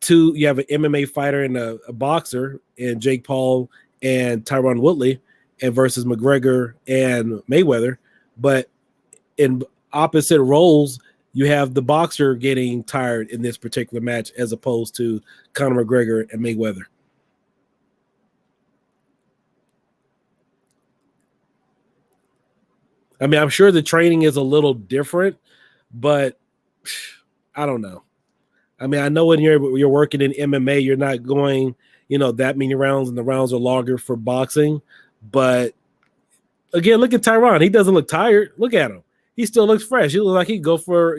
an MMA fighter and a boxer and Jake Paul and Tyron Woodley and versus McGregor and Mayweather. But in opposite roles, you have the boxer getting tired in this particular match as opposed to Conor McGregor and Mayweather. I mean, I'm sure the training is a little different, but I don't know. I mean, I know when you're working in MMA, you're not going, that many rounds, and the rounds are longer for boxing. But again, look at Tyron. He doesn't look tired. Look at him. He still looks fresh. He looks like he'd go for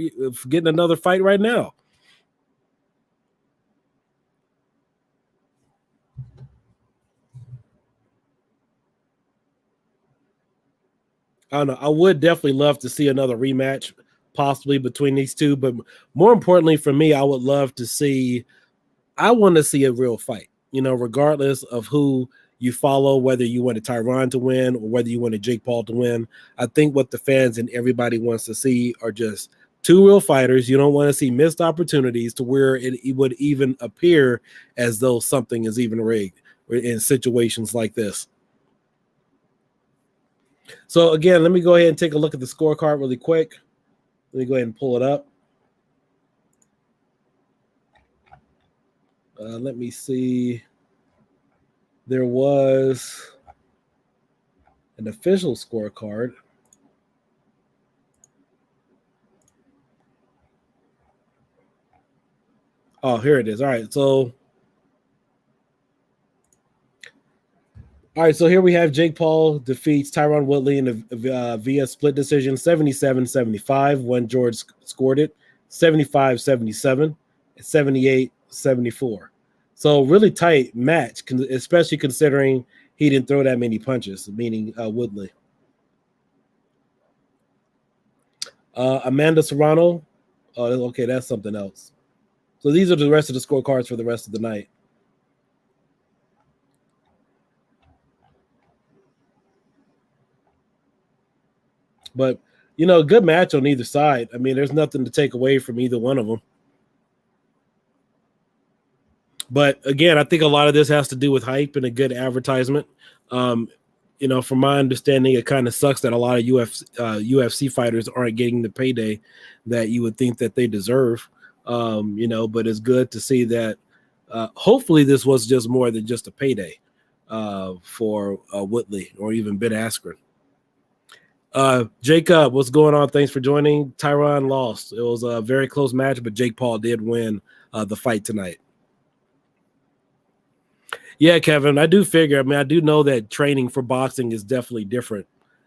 getting another fight right now. I don't know. I would definitely love to see another rematch, possibly between these two. But more importantly for me, I would love to see. I want to see a real fight. Regardless of who you follow, whether you want a Tyron to win or whether you want a Jake Paul to win. I think what the fans and everybody wants to see are just two real fighters. You don't want to see missed opportunities to where it would even appear as though something is even rigged in situations like this. So again, let me go ahead and take a look at the scorecard really quick. Let me go ahead and pull it up. Let me see. There was an official scorecard. Oh, here it is. All right. So here we have Jake Paul defeats Tyron Woodley in via split decision 77-75 when George scored it, 75-77, 78-74. So really tight match, especially considering he didn't throw that many punches, meaning Woodley. Amanda Serrano. Oh, okay, that's something else. So these are the rest of the scorecards for the rest of the night. But, good match on either side. I mean, there's nothing to take away from either one of them. But again, I think a lot of this has to do with hype and a good advertisement. From my understanding, it kind of sucks that a lot of UFC fighters aren't getting the payday that you would think that they deserve. But it's good to see that Hopefully, this was just more than just a payday for Woodley or even Ben Askren. Jacob, what's going on? Thanks for joining. Tyron lost. It was a very close match, but Jake Paul did win the fight tonight. Yeah, Kevin, I do figure. I mean, I do know that training for boxing is definitely different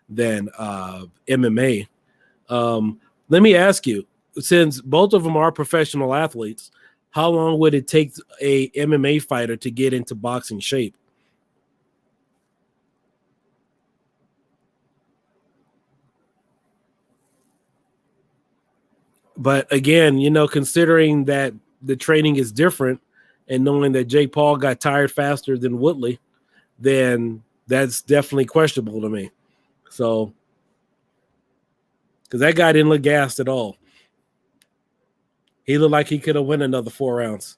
than MMA. Let me ask you, since both of them are professional athletes, how long would it take a MMA fighter to get into boxing shape? But again, considering that the training is different and knowing that Jake Paul got tired faster than Woodley, then that's definitely questionable to me. So, because that guy didn't look gassed at all. He looked like he could have won another 4 rounds.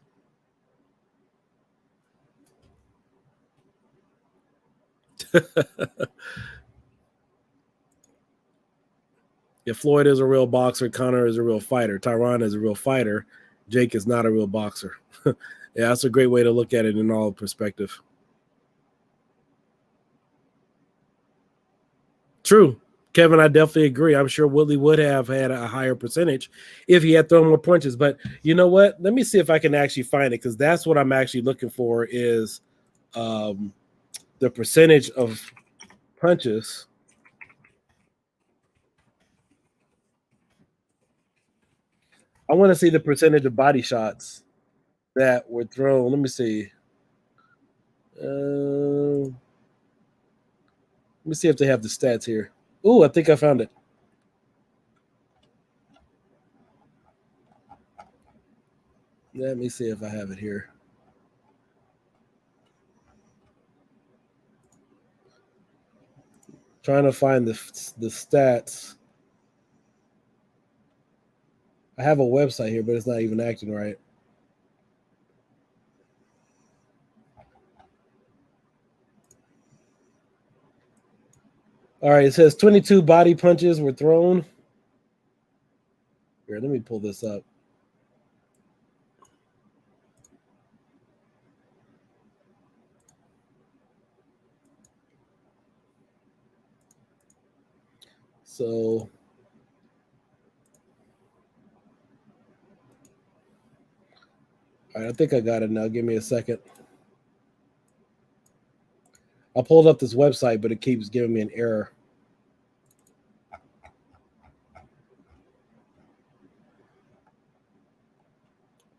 Yeah, Floyd is a real boxer. Conor is a real fighter. Tyron is a real fighter. Jake is not a real boxer. Yeah, that's a great way to look at it in all perspective. True. Kevin, I definitely agree. I'm sure Woodley would have had a higher percentage if he had thrown more punches. But you know what? Let me see if I can actually find it, because that's what I'm actually looking for is the percentage of punches. I want to see the percentage of body shots that were thrown. Let me see. Let me see if they have the stats here. Oh, I think I found it. Let me see if I have it here. Trying to find the stats. I have a website here, but it's not even acting right. All right, it says 22 body punches were thrown. Here, let me pull this up. So, all right, I think I got it now. Give me a second. I pulled up this website, but it keeps giving me an error.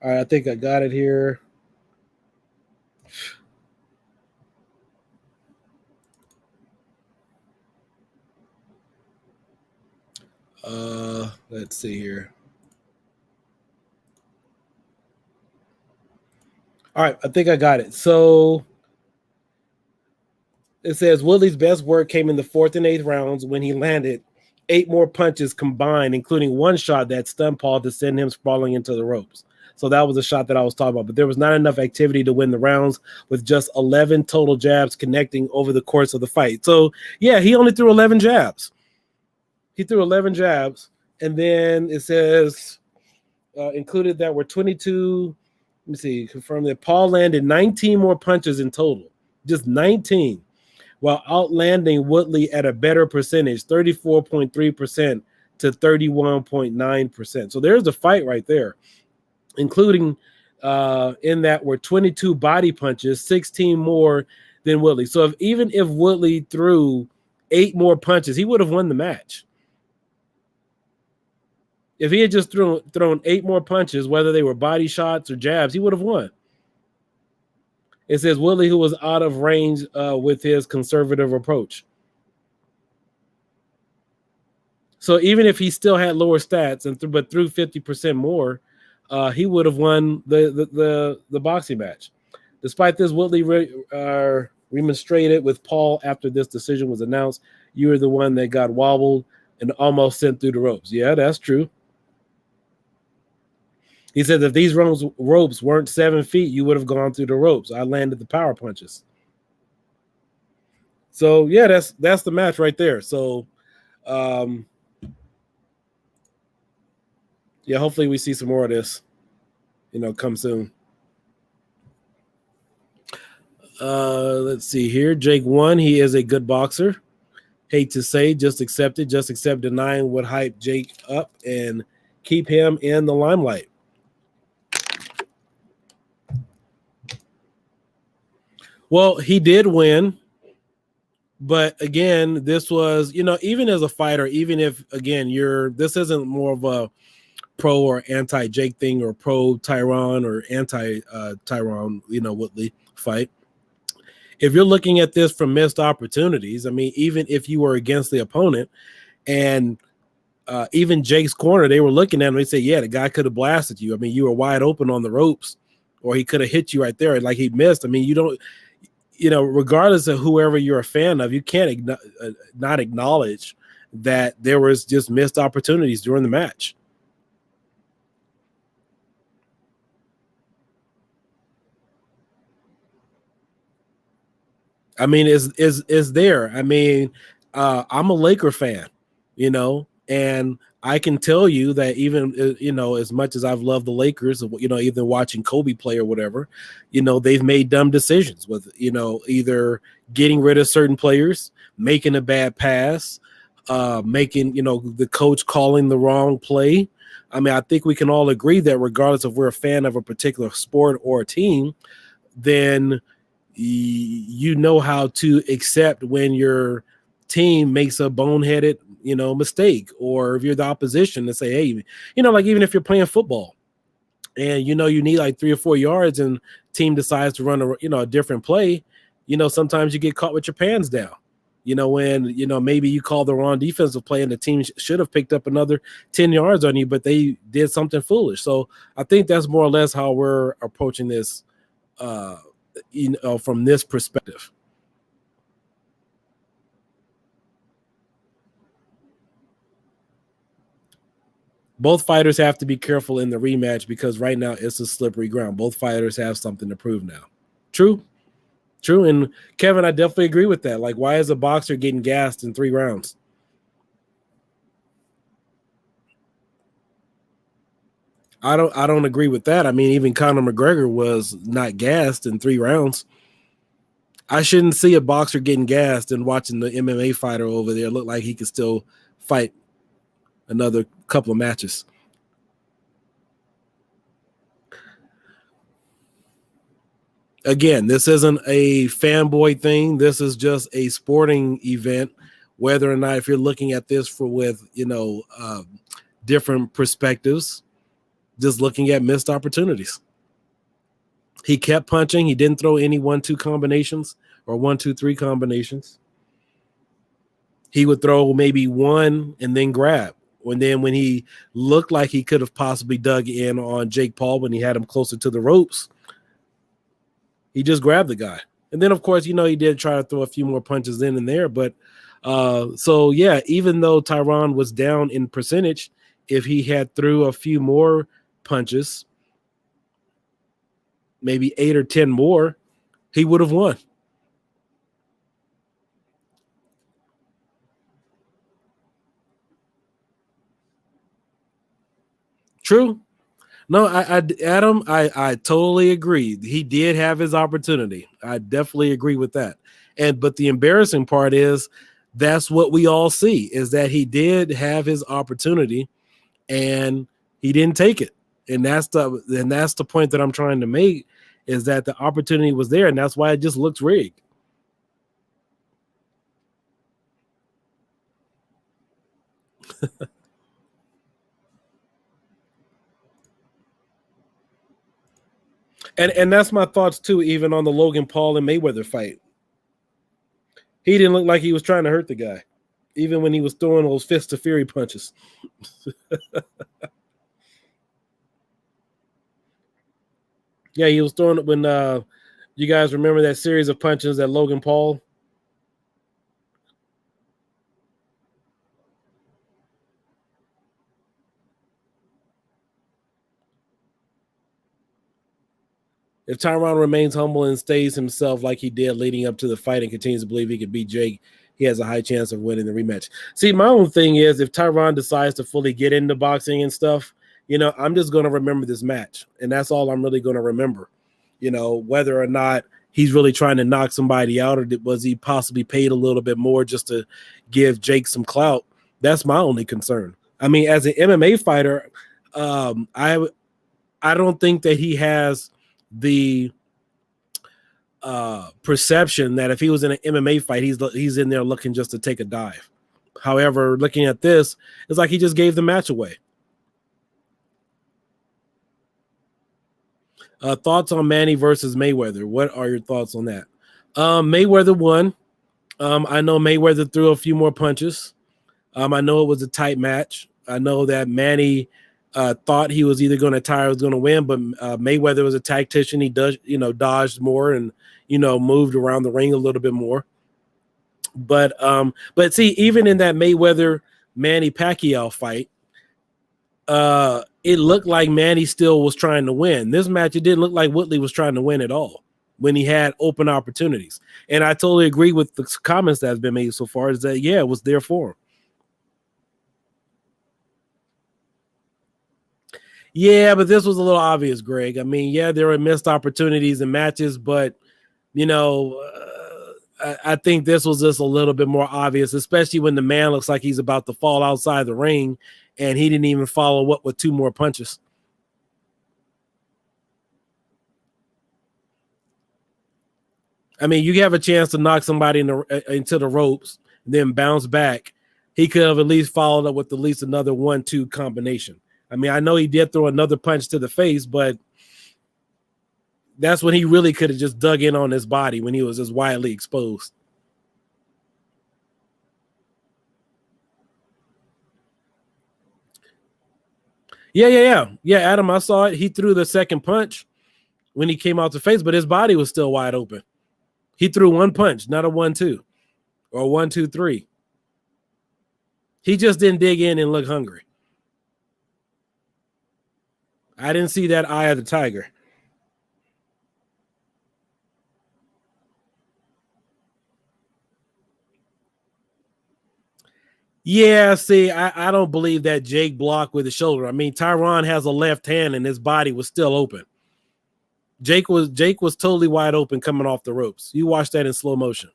All right, I think I got it here. Let's see here. All right, I think I got it. So it says Woodley's best work came in the 4th and 8th rounds when he landed 8 more punches combined, including one shot that stunned Paul to send him sprawling into the ropes. So that was a shot that I was talking about. But there was not enough activity to win the rounds, with just 11 total jabs connecting over the course of the fight. So, yeah, he only threw 11 jabs. He threw 11 jabs. And then it says included that were 22. Let me see, confirm that Paul landed 19 more punches in total. Just 19. While outlanding Woodley at a better percentage, 34.3% to 31.9%. So there's the fight right there, including in that were 22 body punches, 16 more than Woodley. So even if Woodley threw 8 more punches, he would have won the match. If he had just thrown 8 more punches, whether they were body shots or jabs, he would have won. It says Woodley, who was out of range with his conservative approach. So even if he still had lower stats but threw 50% more, he would have won the boxing match. Despite this, Woodley remonstrated with Paul after this decision was announced. You were the one that got wobbled and almost sent through the ropes. Yeah, that's true. He said if these ropes weren't 7 feet, you would have gone through the ropes. I landed the power punches. So yeah, that's the match right there. So yeah, hopefully we see some more of this, come soon. Let's see here. Jake won. He is a good boxer. Hate to say, just accept it. Just accept denying would hype Jake up and keep him in the limelight. Well, he did win. But again, this was, even as a fighter, even if, again, this isn't more of a pro or anti Jake thing or pro Tyron or anti Tyron, Woodley fight. If you're looking at this from missed opportunities, I mean, even if you were against the opponent and even Jake's corner, they were looking at him, they say, yeah, the guy could have blasted you. I mean, you were wide open on the ropes or he could have hit you right there. Like he missed. I mean, you don't, regardless of whoever you're a fan of, you can't not acknowledge that there was just missed opportunities during the match. I mean, is there? I mean, I'm a Laker fan, and I can tell you that even, as much as I've loved the Lakers, even watching Kobe play or whatever, they've made dumb decisions with, either getting rid of certain players, making a bad pass, making, the coach calling the wrong play. I mean, I think we can all agree that regardless if we're a fan of a particular sport or a team, then you know how to accept when your team makes a boneheaded, mistake, or if you're the opposition to say, hey, like even if you're playing football and you need like 3 or 4 yards and team decides to run a different play, sometimes you get caught with your pants down. When maybe you call the wrong defensive play and the team should have picked up another 10 yards on you, but they did something foolish. So I think that's more or less how we're approaching this from this perspective. Both fighters have to be careful in the rematch because right now it's a slippery ground. Both fighters have something to prove now. True. And Kevin, I definitely agree with that. Like, why is a boxer getting gassed in 3 rounds? I don't agree with that. I mean, even Conor McGregor was not gassed in 3 rounds. I shouldn't see a boxer getting gassed and watching the MMA fighter over there look like he could still fight another couple of matches. Again, this isn't a fanboy thing. This is just a sporting event. Whether or not, if you're looking at this with different perspectives, just looking at missed opportunities. He kept punching. He didn't throw any 1-2 combinations or 1-2-3 combinations. He would throw maybe one and then grab. And then when he looked like he could have possibly dug in on Jake Paul when he had him closer to the ropes, he just grabbed the guy. And then, of course, he did try to throw a few more punches in and there. But so, yeah, even though Tyron was down in percentage, if he had threw a few more punches, maybe 8 or 10 more, he would have won. True. No, Adam, I totally agree. He did have his opportunity. I definitely agree with that. But the embarrassing part is that's what we all see, is that he did have his opportunity and he didn't take it. And that's the point that I'm trying to make, is that the opportunity was there, and that's why it just looks rigged. And that's my thoughts too, even on the Logan Paul and Mayweather fight. He didn't look like he was trying to hurt the guy, even when he was throwing those fist of fury punches. Yeah, he was throwing it when you guys remember that series of punches that Logan Paul. If Tyron remains humble and stays himself like he did leading up to the fight and continues to believe he could beat Jake, he has a high chance of winning the rematch. See, my own thing is, if Tyron decides to fully get into boxing and stuff, I'm just going to remember this match. And that's all I'm really going to remember. Whether or not he's really trying to knock somebody out, or was he possibly paid a little bit more just to give Jake some clout? That's my only concern. I mean, as an MMA fighter, I don't think that he has the perception that if he was in an MMA fight, he's in there looking just to take a dive. However, looking at this, it's like he just gave the match away. Thoughts on Manny versus Mayweather? What are your thoughts on that? Mayweather won. I know Mayweather threw a few more punches. I know it was a tight match. I know that Manny thought he was either going to tie or was going to win, but Mayweather was a tactician. He dodged more and moved around the ring a little bit more. But see, even in that Mayweather Manny Pacquiao fight, it looked like Manny still was trying to win. This match, it didn't look like Woodley was trying to win at all when he had open opportunities. And I totally agree with the comments that have been made so far, is that, yeah, it was there for him. Yeah, but this was a little obvious, Greg. I mean, yeah, there were missed opportunities in matches, but, I think this was just a little bit more obvious, especially when the man looks like he's about to fall outside the ring and he didn't even follow up with two more punches. I mean, you have a chance to knock somebody into the ropes, then bounce back. He could have at least followed up with at least another 1-2 combination. I mean, I know he did throw another punch to the face, but that's when he really could have just dug in on his body when he was as widely exposed. Yeah, Adam, I saw it. He threw the second punch when he came out the face, but his body was still wide open. He threw one punch, not a 1-2 or 1-2-3. He just didn't dig in and look hungry. I didn't see that eye of the tiger. Yeah, see, I don't believe that Jake blocked with his shoulder. I mean, Tyron has a left hand and his body was still open. Jake was totally wide open coming off the ropes. You watch that in slow motion.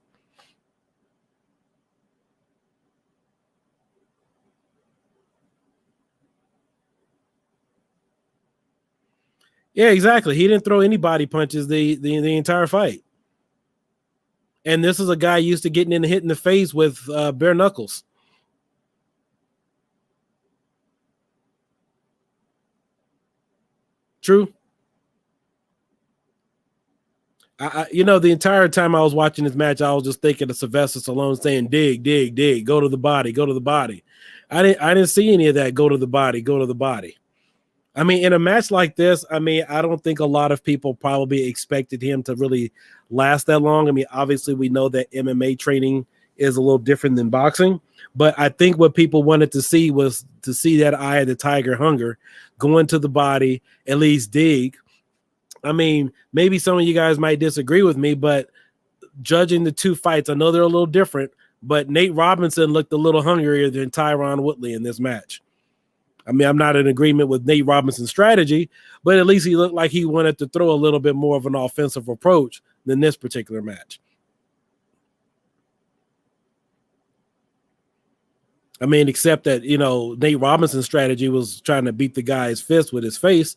Yeah, exactly. He didn't throw any body punches the entire fight. And this is a guy used to getting in hit in the face with bare knuckles. True. The entire time I was watching this match, I was just thinking of Sylvester Stallone saying, "Dig, dig, dig, go to the body, go to the body." I didn't see any of that. Go to the body, go to the body. I mean, in a match like this, I mean, I don't think a lot of people probably expected him to really last that long. I mean, obviously, we know that MMA training is a little different than boxing, but I think what people wanted to see was to see that eye of the tiger hunger, go into the body, at least dig. I mean, maybe some of you guys might disagree with me, but judging the two fights, I know they're a little different, but Nate Robinson looked a little hungrier than Tyron Woodley in this match. I mean, I'm not in agreement with Nate Robinson's strategy, but at least he looked like he wanted to throw a little bit more of an offensive approach than this particular match. I mean, except that, Nate Robinson's strategy was trying to beat the guy's fist with his face.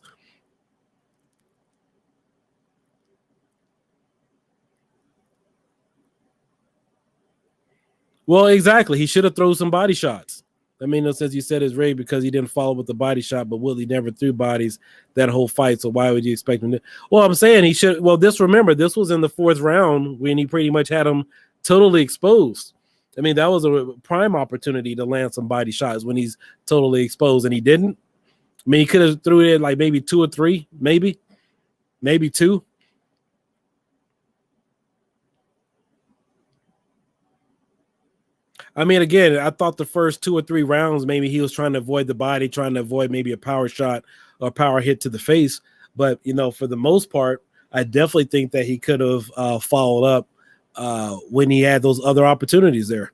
Well, exactly. He should have thrown some body shots. I mean, since you said it's rigged because he didn't follow with the body shot, but Woodley never threw bodies that whole fight. So why would you expect him to? Well, I'm saying he should. Well, remember, this was in the fourth round when he pretty much had him totally exposed. I mean, that was a prime opportunity to land some body shots when he's totally exposed, and he didn't. I mean, he could have threw it like maybe 2 or 3, maybe 2. I mean, again, I thought the first 2 or 3 rounds, maybe he was trying to avoid the body, trying to avoid maybe a power shot or power hit to the face. But, for the most part, I definitely think that he could have followed up when he had those other opportunities there.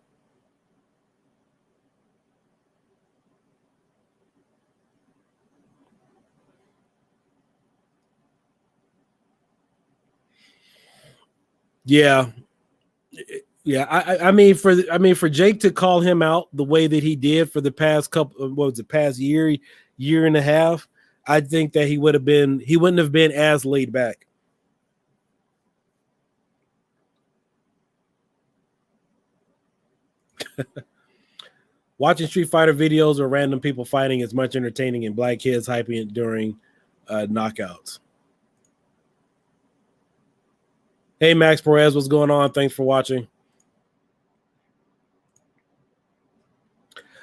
Yeah. Yeah, I mean for Jake to call him out the way that he did for the past couple, what was it, past year and a half, I think that he wouldn't have been as laid back. Watching Street Fighter videos or random people fighting is much entertaining and black kids hyping it during knockouts. Hey Max Perez, what's going on? Thanks for watching.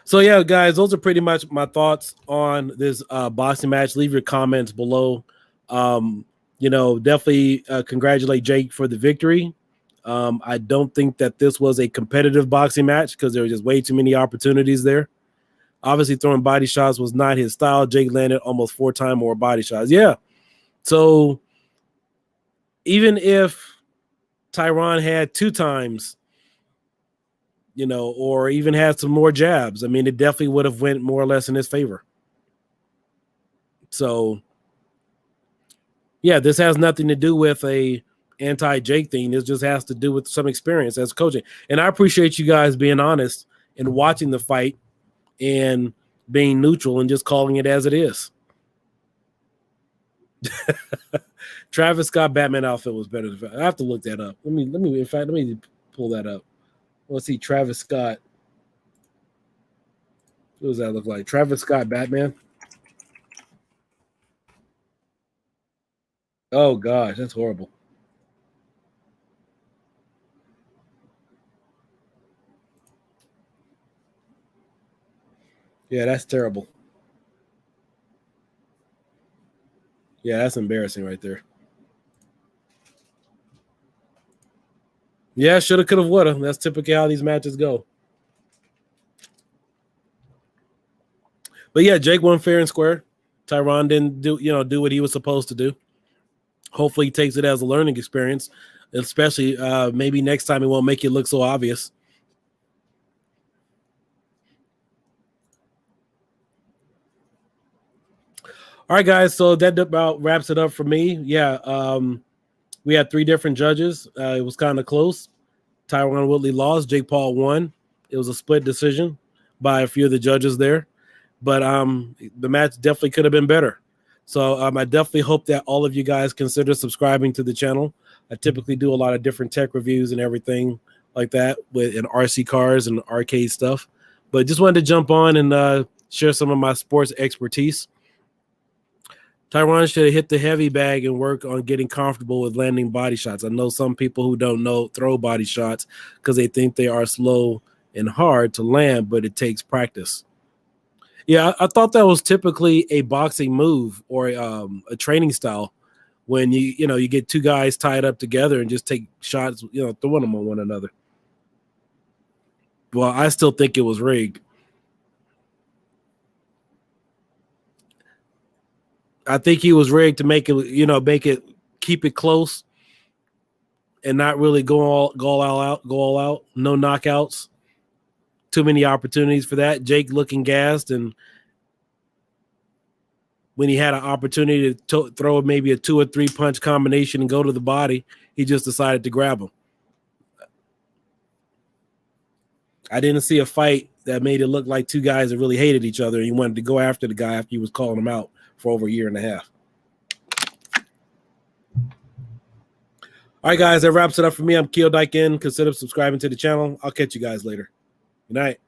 So yeah, guys, those are pretty much my thoughts on this boxing match. Leave your comments below. Definitely congratulate Jake for the victory. I don't think that this was a competitive boxing match because there were just way too many opportunities there. Obviously, throwing body shots was not his style. Jake landed almost 4 times more body shots. Yeah. So even if Tyron had 2 times, or even had some more jabs, I mean, it definitely would have went more or less in his favor. So, yeah, this has nothing to do with a anti-Jake thing. This just has to do with some experience as coaching. And I appreciate you guys being honest and watching the fight and being neutral and just calling it as it is. Travis Scott Batman outfit was better. I have to look that up. Let me pull that up. Let's see, Travis Scott. What does that look like? Travis Scott Batman. Oh gosh, that's horrible. Yeah, that's terrible. Yeah, that's embarrassing right there. Yeah, shoulda, coulda, woulda. That's typically how these matches go. But yeah, Jake won fair and square. Tyron didn't do what he was supposed to do. Hopefully he takes it as a learning experience, especially maybe next time it won't make it look so obvious. All right, guys. So that about wraps it up for me. Yeah, we had 3 different judges. It was kind of close. Tyron Woodley lost. Jake Paul won. It was a split decision by a few of the judges there. But the match definitely could have been better. So I definitely hope that all of you guys consider subscribing to the channel. I typically do a lot of different tech reviews and everything like that with RC cars and arcade stuff. But just wanted to jump on and share some of my sports expertise. Tyron should have hit the heavy bag and work on getting comfortable with landing body shots. I know some people who don't know throw body shots because they think they are slow and hard to land, but it takes practice. Yeah, I thought that was typically a boxing move or a training style when you get 2 guys tied up together and just take shots, throwing them on one another. Well, I still think it was rigged. I think he was rigged to make it keep it close and not really go all out. No knockouts. Too many opportunities for that. Jake looking gassed, and when he had an opportunity to throw maybe a 2 or 3 punch combination and go to the body, he just decided to grab him. I didn't see a fight that made it look like 2 guys that really hated each other and he wanted to go after the guy after he was calling him out for over a year and a half. All right, guys, that wraps it up for me. I'm Keo Dyken. Consider subscribing to the channel. I'll catch you guys later. Good night.